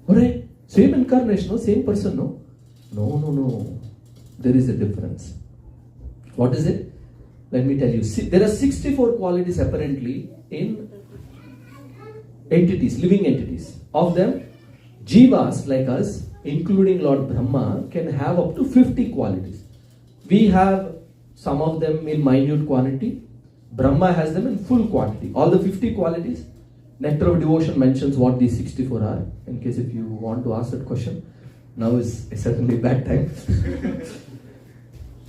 Alright, same incarnation, no? Same person, no? No. There is a difference. What is it? Let me tell you. See, there are 64 qualities apparently in entities, living entities. Of them, Jivas like us, including Lord Brahma, can have up to 50 qualities. We have some of them in minute quantity. Brahma has them in full quantity. All the 50 qualities. Nectar of Devotion mentions what these 64 are. In case if you want to ask that question, now is certainly bad time.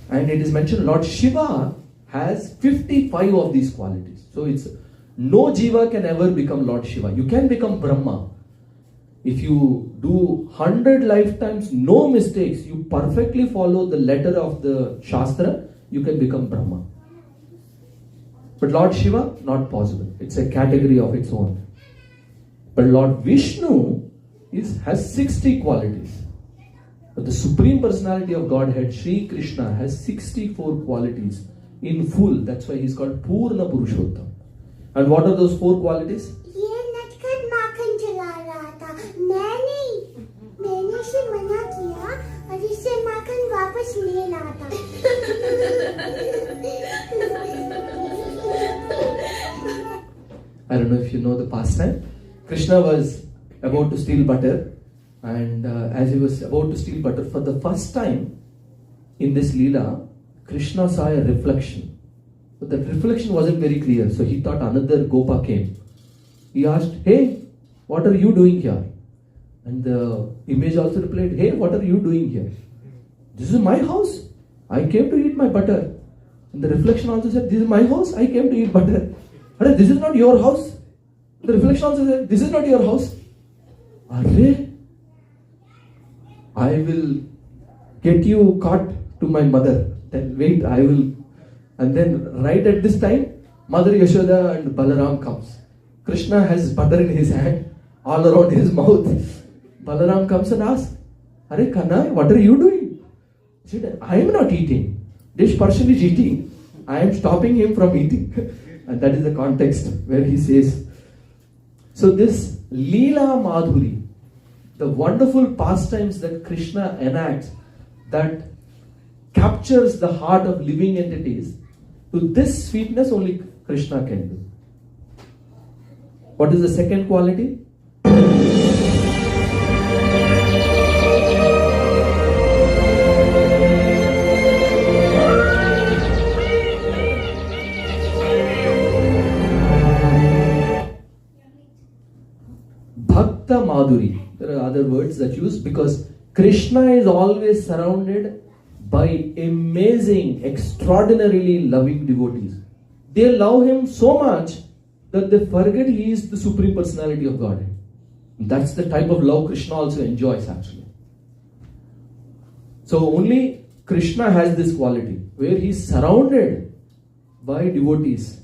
And it is mentioned Lord Shiva has 55 of these qualities. So it's no Jiva can ever become Lord Shiva. You can become Brahma. If you do 100 lifetimes, no mistakes, you perfectly follow the letter of the Shastra, you can become Brahma. But Lord Shiva, not possible. It's a category of its own. But Lord Vishnu has 60 qualities. But the Supreme Personality of Godhead, Sri Krishna, has 64 qualities in full. That's why he's called Purna Purushottam. And what are those 4 qualities? ये नटखट माखन चला रहा था मैंने इसे मना किया और इससे माखन वापस ले रहा था I don't know if you know the pastime. Krishna was about to steal butter, and as he was about to steal butter, for the first time in this Leela, Krishna saw a reflection. But that reflection wasn't very clear, so he thought another Gopa came. He asked, hey, what are you doing here? And the image also replied, hey, what are you doing here? This is my house. I came to eat my butter. And the reflection also said, this is my house. I came to eat butter. But this is not your house. The reflection also said, this is not your house. Arre, I will get you caught to my mother. Then wait, I will. And then right at this time, Mother Yashoda and Balaram comes. Krishna has butter in his hand, all around his mouth. Balaram comes and asks, Arre Kanai, what are you doing? He said, I am not eating. This person is eating. I am stopping him from eating. And that is the context where he says. So this Leela Madhuri, the wonderful pastimes that Krishna enacts, that captures the heart of living entities, to this sweetness only Krishna can do. What is the second quality? Bhakta Madhuri. There are other words that use, because Krishna is always surrounded by amazing, extraordinarily loving devotees. They love him so much that they forget he is the Supreme Personality of Godhead. That's the type of love Krishna also enjoys actually. So only Krishna has this quality where he is surrounded by devotees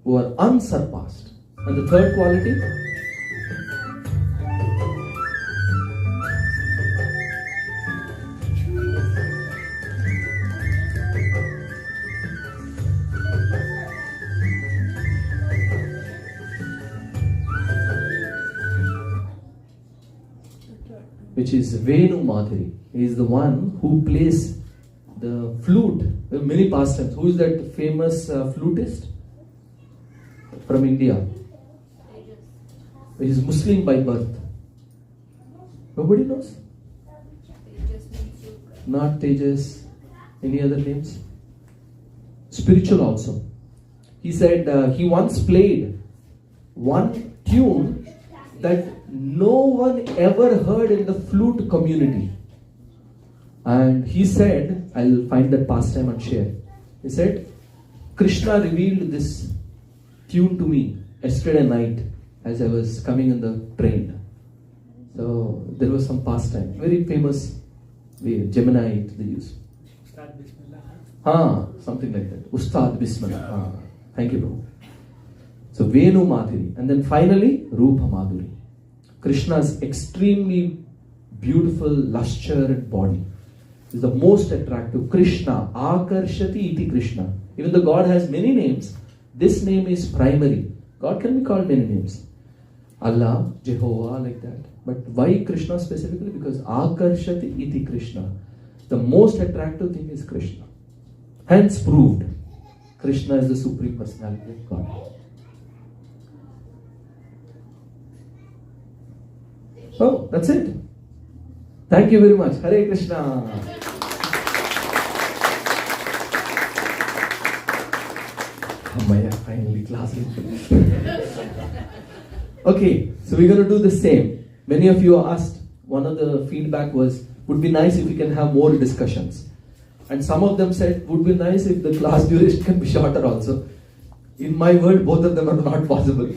who are unsurpassed. And the third quality, which is Venu Madhuri. He is the one who plays the flute. There are many pastimes. Who is that famous flutist from India? He is Muslim by birth. Nobody knows? Not Tejas. Any other names? Spiritual also. He said he once played one tune that no one ever heard in the flute community. And he said, I'll find that pastime and share. He said, Krishna revealed this tune to me yesterday night as I was coming in the train. So there was some pastime, very famous Gemini they use. Something like that. Ustad Bismillah. Thank you, bro. So Venu Madhuri. And then finally, Rupa Madhuri. Krishna's extremely beautiful lustrous body. Is the most attractive. Krishna, Akarshati iti Krishna. Even though God has many names, this name is primary. God can be called many names. Allah, Jehovah, like that. But why Krishna specifically? Because Akarshati iti Krishna. The most attractive thing is Krishna. Hence proved, Krishna is the Supreme Personality of God. Oh, that's it. Thank you very much. Hare Krishna. Ammaya, finally class. Okay, so we're going to do the same. Many of you asked, one of the feedback was, would be nice if we can have more discussions. And some of them said, would be nice if the class duration can be shorter also. In my world, both of them are not possible.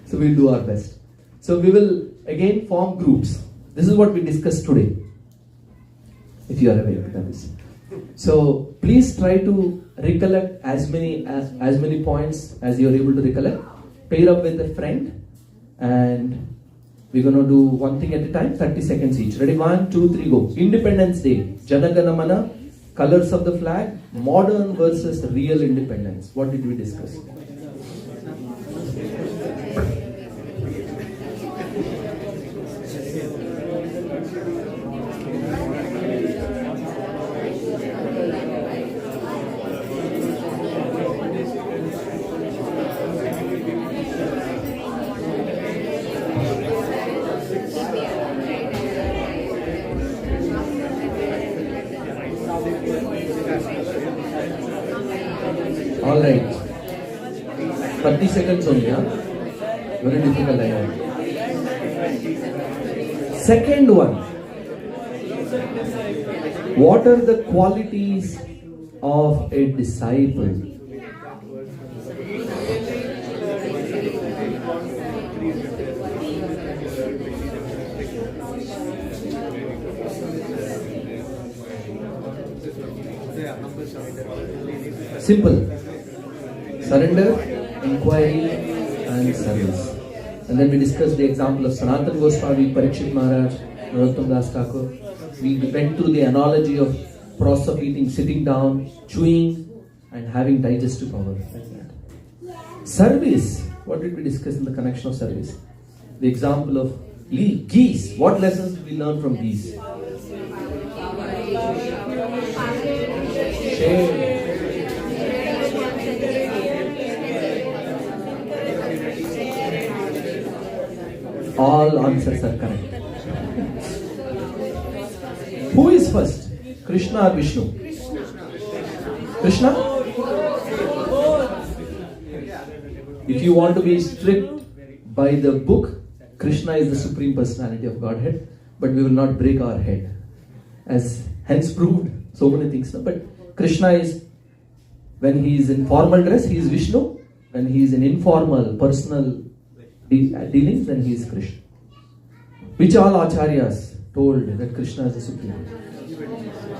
So we'll do our best. So we will again form groups. This is what we discussed today. If you are awake, that is. So please try to recollect as many points as you are able to recollect. Pair up with a friend, and we're going to do one thing at a time, 30 seconds each. Ready? 1, 2, 3, go. Independence Day, Jana Gana Mana, colors of the flag, modern versus real independence. What did we discuss? Alright, 30 seconds only, huh? Very difficult, I know. Second one, what are the qualities of a disciple? Simple. Surrender, inquiry, and service. And then we discussed the example of Sanatana Goswami, Parikshit Maharaj, Narottam Das Thakur. We went through the analogy of process of eating, sitting down, chewing, and having digestive power. Like that. Service. What did we discuss in the connection of service? The example of geese. What lessons did we learn from geese? Share. All answers are correct. Who is first? Krishna or Vishnu? Krishna? If you want to be strict by the book, Krishna is the Supreme Personality of Godhead, but we will not break our head. As hence proved, so many things. But Krishna is, when he is in formal dress, he is Vishnu. When he is in informal, personal dealings, then he is Krishna. Which all acharyas told that Krishna is the Supreme?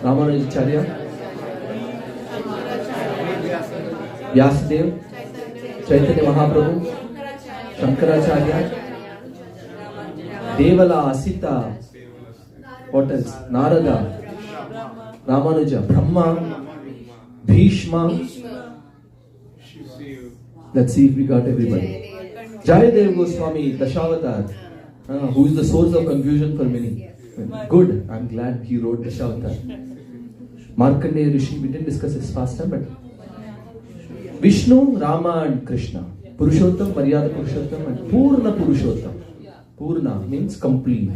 Ramanujacharya, Vyasadeva, Chaitanya Mahaprabhu, Shankaracharya, Devala, Asita, what else? Narada, Ramanuja, Brahma, Bhishma. Let's see if we got everybody. Jayadev Goswami, Dashavatar, who is the source of confusion for many. Good, I'm glad he wrote Dashavatar. Markandeya Rishi, we didn't discuss this past time, but Vishnu, Rama and Krishna. Purushottam, Maryada Purushottam and Purna Purushottam. Purna means complete.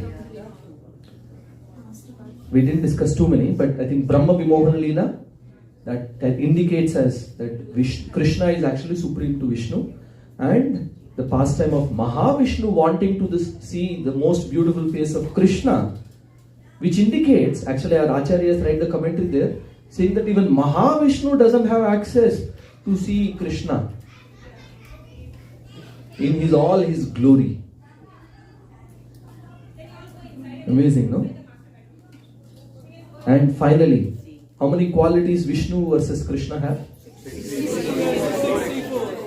We didn't discuss too many, but I think Brahma Vimohana Leela, that indicates us that Krishna is actually supreme to Vishnu, and the pastime of Mahavishnu wanting to see the most beautiful face of Krishna, which indicates, actually our acharyas write the commentary there, saying that even Mahavishnu doesn't have access to see Krishna in all his glory. Amazing, no? And finally, how many qualities Vishnu versus Krishna have?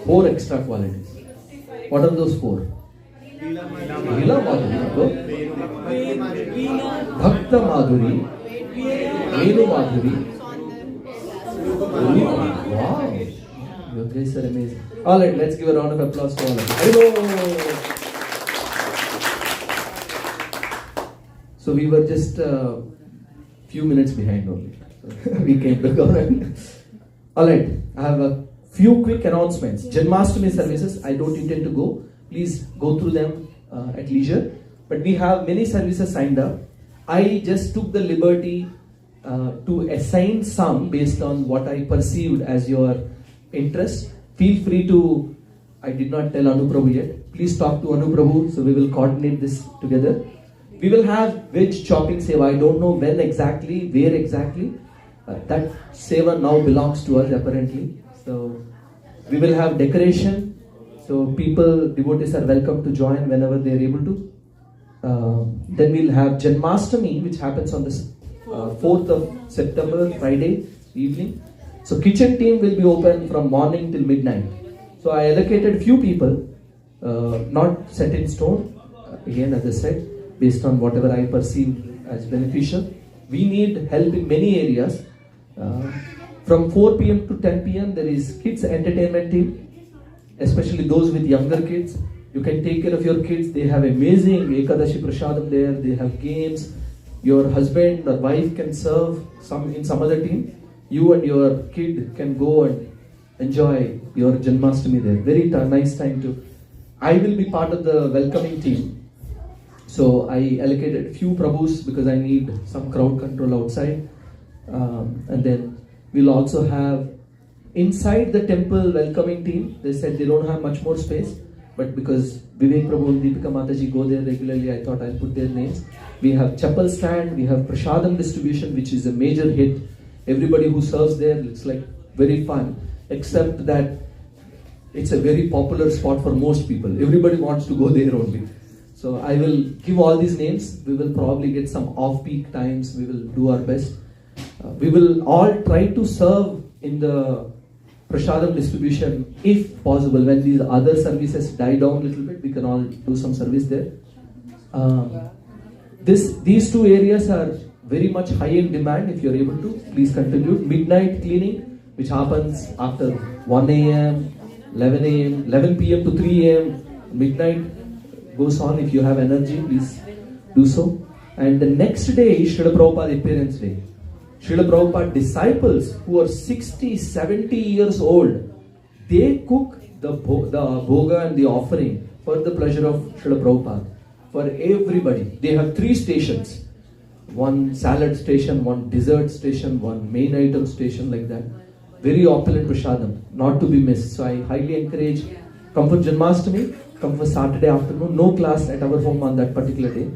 4 extra qualities. What are those 4? लीला माधुरी को भक्त माधुरी वेणु माधुरी. Wow, you guys are amazing. All right, let's give a round of applause to all of you. Hello. So we were just a few minutes behind only. We came to government. All right, I have a few quick announcements. Janmashtami services, I don't intend to go. Please go through them at leisure. But we have many services signed up. I just took the liberty to assign some based on what I perceived as your interest. Feel free to, I did not tell Anu Prabhu yet. Please talk to Anu Prabhu, so we will coordinate this together. We will have veg chopping seva. I don't know when exactly, where exactly. That seva now belongs to us apparently. So we will have decoration. So people, devotees are welcome to join whenever they are able to. Then we'll have Janmashtami, which happens on the 4th of September, Friday evening. So kitchen team will be open from morning till midnight. So I allocated few people, not set in stone, again as I said, based on whatever I perceive as beneficial. We need help in many areas. From 4 p.m. to 10 p.m. there is kids entertainment team, especially those with younger kids. You can take care of your kids. They have amazing Ekadashi Prasadam there. They have games. Your husband or wife can serve in some other team. You and your kid can go and enjoy your Janmashtami there. Very nice time to. I will be part of the welcoming team. So I allocated few Prabhus because I need some crowd control outside. And then we'll also have inside the temple welcoming team. They said they don't have much more space. But because Vivek Prabhu and Deepika Mataji go there regularly, I thought I'll put their names. We have chapel stand, we have prasadam distribution, which is a major hit. Everybody who serves there looks like very fun, except that it's a very popular spot for most people. Everybody wants to go there only. So I will give all these names. We will probably get some off-peak times. We will do our best. We will all try to serve in the prasadam distribution if possible. When these other services die down a little bit, we can all do some service there. These two areas are very much high in demand. If you're able to, please contribute. Midnight cleaning, which happens after 1 a.m., 11 a.m., 11 p.m. to 3 a.m. Midnight goes on. If you have energy, please do so. And the next day is Srila Prabhupada Appearance Day. Srila Prabhupada disciples who are 60, 70 years old, they cook the bhoga and the offering for the pleasure of Srila Prabhupada. For everybody. They have 3 stations. One salad station, one dessert station, one main item station, like that. Very opulent prasadam, not to be missed. So I highly encourage, come for Janmashtami, come for Saturday afternoon. No class at our home on that particular day.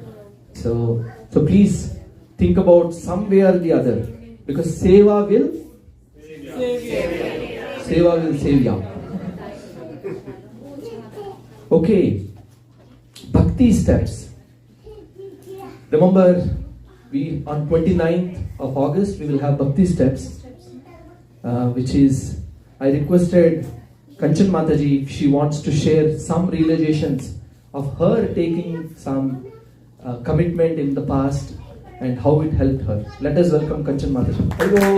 So please think about some way or the other. Because seva will save ya. Okay. Bhakti steps. Remember, on 29th of August we will have Bhakti steps, which is, I requested Kanchan Mataji if she wants to share some realizations of her taking some commitment in the past and how it helped her. Let us welcome Kanchan Mataji. Hello.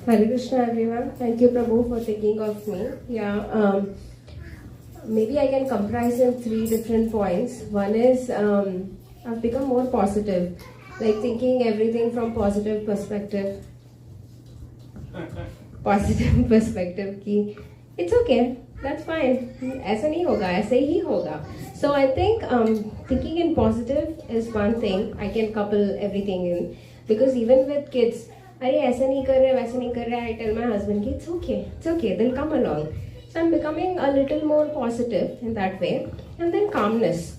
Hare Krishna everyone. Thank you Prabhu for thinking of me. Maybe I can comprise in 3 different points. One is I've become more positive, like thinking everything from positive perspective. Positive perspective ki it's okay, that's fine. ऐसा नहीं होगा, ऐसे ही होगा. So I think thinking in positive is one thing. I can couple everything in, because even with kids, अरे ऐसा नहीं कर रहे, वैसा नहीं कर रहे, I tell my husband कि it's okay, they'll come along. So I'm becoming a little more positive in that way. And then calmness.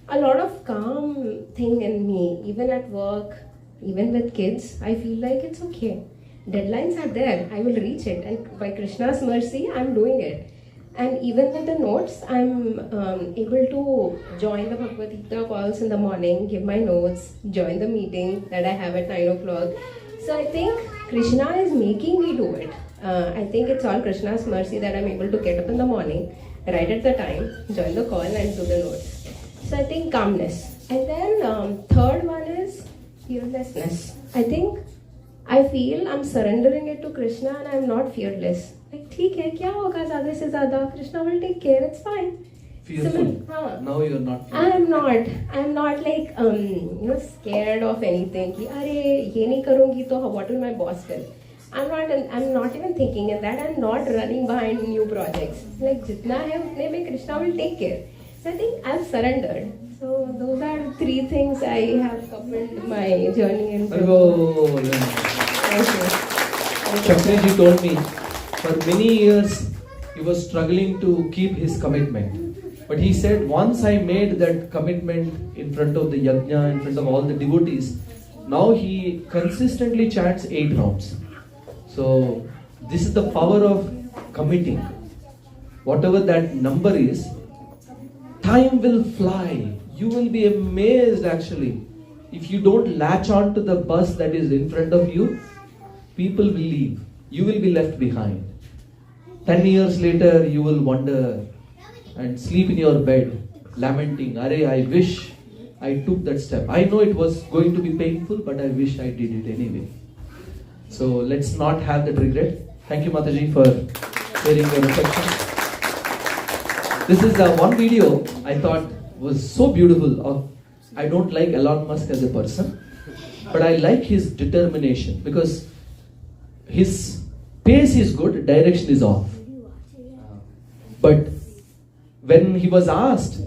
A lot of calm thing in me, even at work, even with kids, I feel like it's okay. Deadlines are there, I will reach it, and by Krishna's mercy, I'm doing it. And even with the notes, I'm able to join the Bhagavad Gita calls in the morning, give my notes, join the meeting that I have at 9 o'clock. So I think Krishna is making me do it. I think it's all Krishna's mercy that I'm able to get up in the morning, right at the time, join the call and do the notes. So I think calmness. And then third one is fearlessness. I think I feel I'm surrendering it to Krishna and I'm not fearless. Like, ठीक है, क्या होगा ज़्यादा से ज़्यादा? Krishna will take care. It's fine. Fearful. Now you're not fearful. I'm not like scared of anything. कि अरे ये नहीं करूँगी तो what will my boss feel? I'm not even thinking in that. I'm not running behind new projects. Like जितना है उतने में Krishna will take care. So I think I've surrendered. So those are 3 things I have coupled my journey in. Oh, Chakraji told me for many years he was struggling to keep his commitment. But he said, once I made that commitment in front of the yajna, in front of all the devotees, now he consistently chants 8 rounds. So this is the power of committing. Whatever that number is, time will fly. You will be amazed actually. If you don't latch on to the bus that is in front of you, people will leave. You will be left behind. 10 years later, you will wonder and sleep in your bed, lamenting, Arey, I wish I took that step. I know it was going to be painful, but I wish I did it anyway. So let's not have that regret. Thank you, Mataji, for sharing your reflection. This is the one video I thought was so beautiful. I don't like Elon Musk as a person, but I like his determination because his pace is good, direction is off. But when he was asked,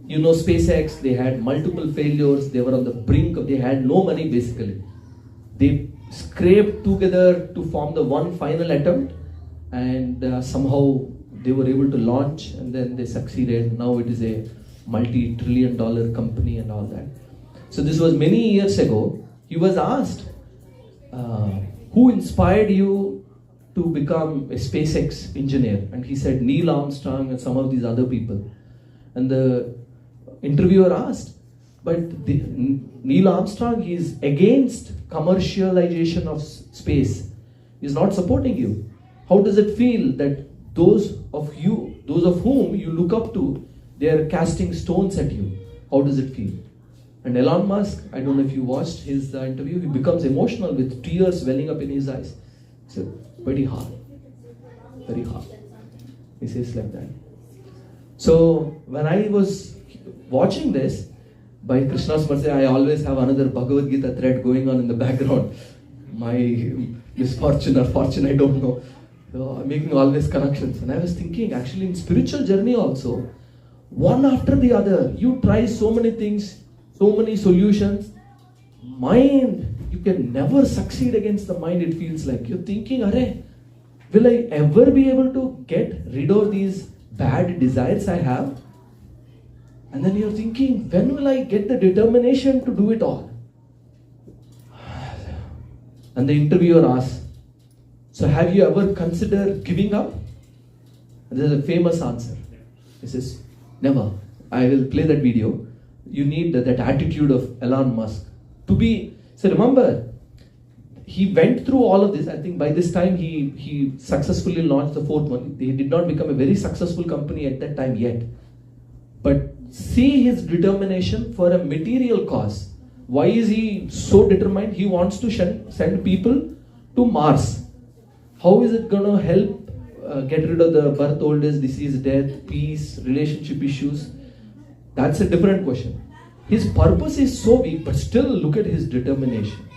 SpaceX, they had multiple failures, they were on the brink of, they had no money basically. They scraped together to form the one final attempt and somehow they were able to launch and then they succeeded. Now it is a multi-trillion-dollar company and all that. So this was many years ago. He was asked, who inspired you to become a SpaceX engineer? And he said Neil Armstrong and some of these other people. And the interviewer asked, but Neil Armstrong is against commercialization of space. He's not supporting you. How does it feel that those of whom you look up to, they are casting stones at you? How does it feel? And Elon Musk, I don't know if you watched his interview, he becomes emotional with tears welling up in his eyes. He said, very hard. Very hard. He says like that. So when I was watching this, by Krishna's mercy, I always have another Bhagavad Gita thread going on in the background. My misfortune or fortune, I don't know. So I'm making always connections. And I was thinking, actually in spiritual journey also, one after the other, you try so many things, so many solutions. Mind, you can never succeed against the mind, it feels like. You're thinking, Arey, will I ever be able to get rid of these bad desires I have? And then you're thinking, when will I get the determination to do it all? And the interviewer asks, so have you ever considered giving up? And there's a famous answer. He says, never. I will play that video. You need that attitude of Elon Musk to be. So remember, he went through all of this. I think by this time he successfully launched the 4th one. He did not become a very successful company at that time yet. But see his determination for a material cause. Why is he so determined? He wants to send people to Mars. How is it going to help get rid of the birth, old age, disease, death, peace, relationship issues? That's a different question. His purpose is so big, but still look at his determination.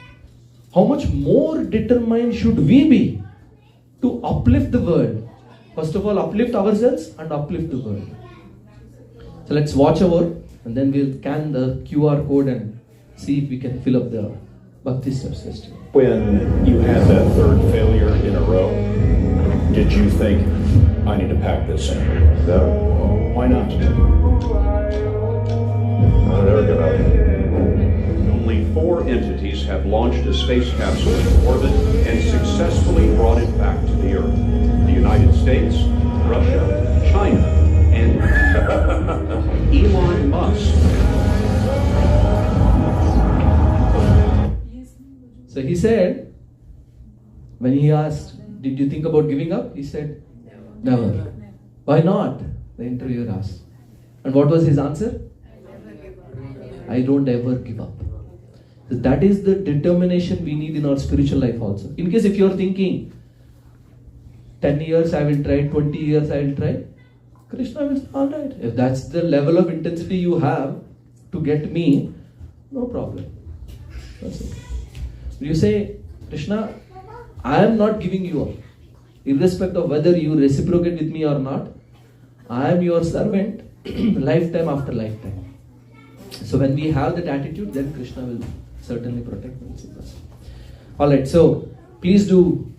How much more determined should we be to uplift the world? First of all, uplift ourselves and uplift the world. So let's watch our, and then we'll scan the QR code and see if we can fill up the Bhakti Steps Festival. When you had that 3rd failure in a row, did you think, I need to pack this in? No. Why not? I'm never gonna. Only 4 entities have launched a space capsule into orbit and successfully brought it back to the Earth. The United States, Russia, China, and Elon Musk. So he said, when he asked, did you think about giving up? He said, never. Why not? The interviewer asked. And what was his answer? I don't ever give up. So that is the determination we need in our spiritual life also. In case if you are thinking, 10 years I will try, 20 years I will try, Krishna will say, alright. If that's the level of intensity you have to get me, no problem. That's it. You say, Krishna, I am not giving you up. Irrespective of whether you reciprocate with me or not, I am your servant lifetime after lifetime. So when we have that attitude, then Krishna will certainly protect us. Alright, so please do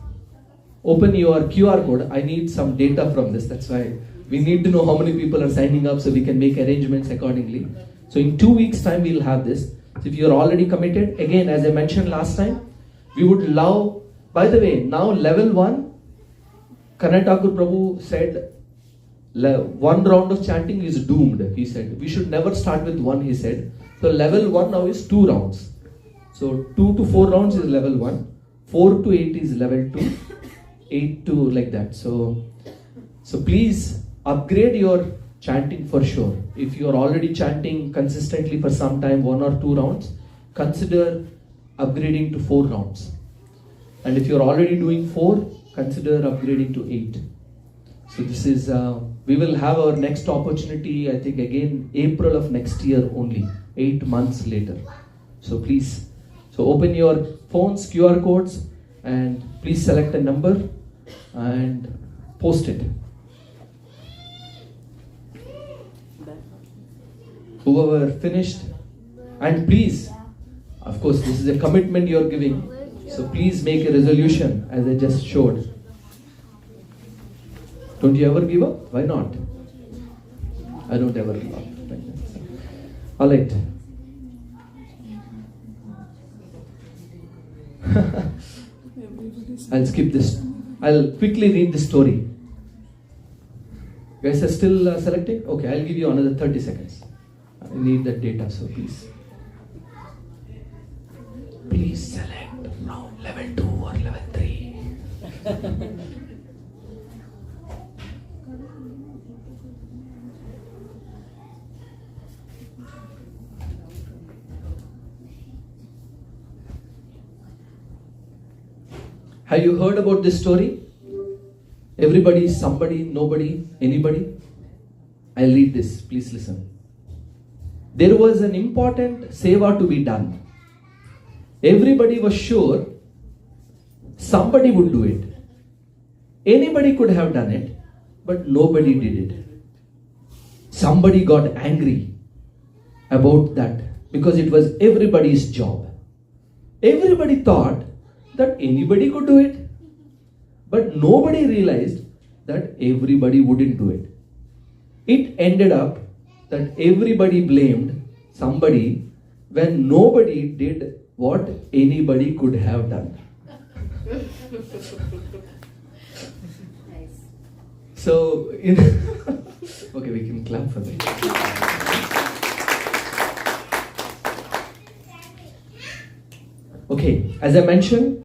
open your QR code. I need some data from this. That's why we need to know how many people are signing up so we can make arrangements accordingly. So in 2 weeks time we will have this. So if you are already committed, again as I mentioned last time, we would love, by the way, now level 1, Karnataka Prabhu said, one round of chanting is doomed. He said, we should never start with one, he said. So level 1 now is 2 rounds. So 2 to 4 rounds is level 1, 4 to 8 is level 2, 8 to like that. So please upgrade your chanting for sure. If you are already chanting consistently for some time, 1 or 2 rounds, consider upgrading to 4 rounds. And if you are already doing 4, consider upgrading to 8. So this is, we will have our next opportunity, I think again, April of next year only, 8 months later. So please, so open your phones, QR codes, and please select a number and post it. Whoever finished, and please, of course, this is a commitment you are giving, so please make a resolution as I just showed. Don't you ever give up? Why not? I don't ever give up. Alright. I'll skip this. I'll quickly read the story. You guys are still selecting? Okay, I'll give you another 30 seconds. I need that data, so please. Please select round level 2 or level 3. Have you heard about this story? Everybody, somebody, nobody, anybody? I'll read this, please listen. There was an important seva to be done. Everybody was sure somebody would do it. Anybody could have done it, but nobody did it. Somebody got angry about that because it was everybody's job. Everybody thought that anybody could do it, but nobody realized that everybody wouldn't do it. It ended up that everybody blamed somebody when nobody did what anybody could have done. Nice. So, okay, we can clap for that. Okay, as I mentioned,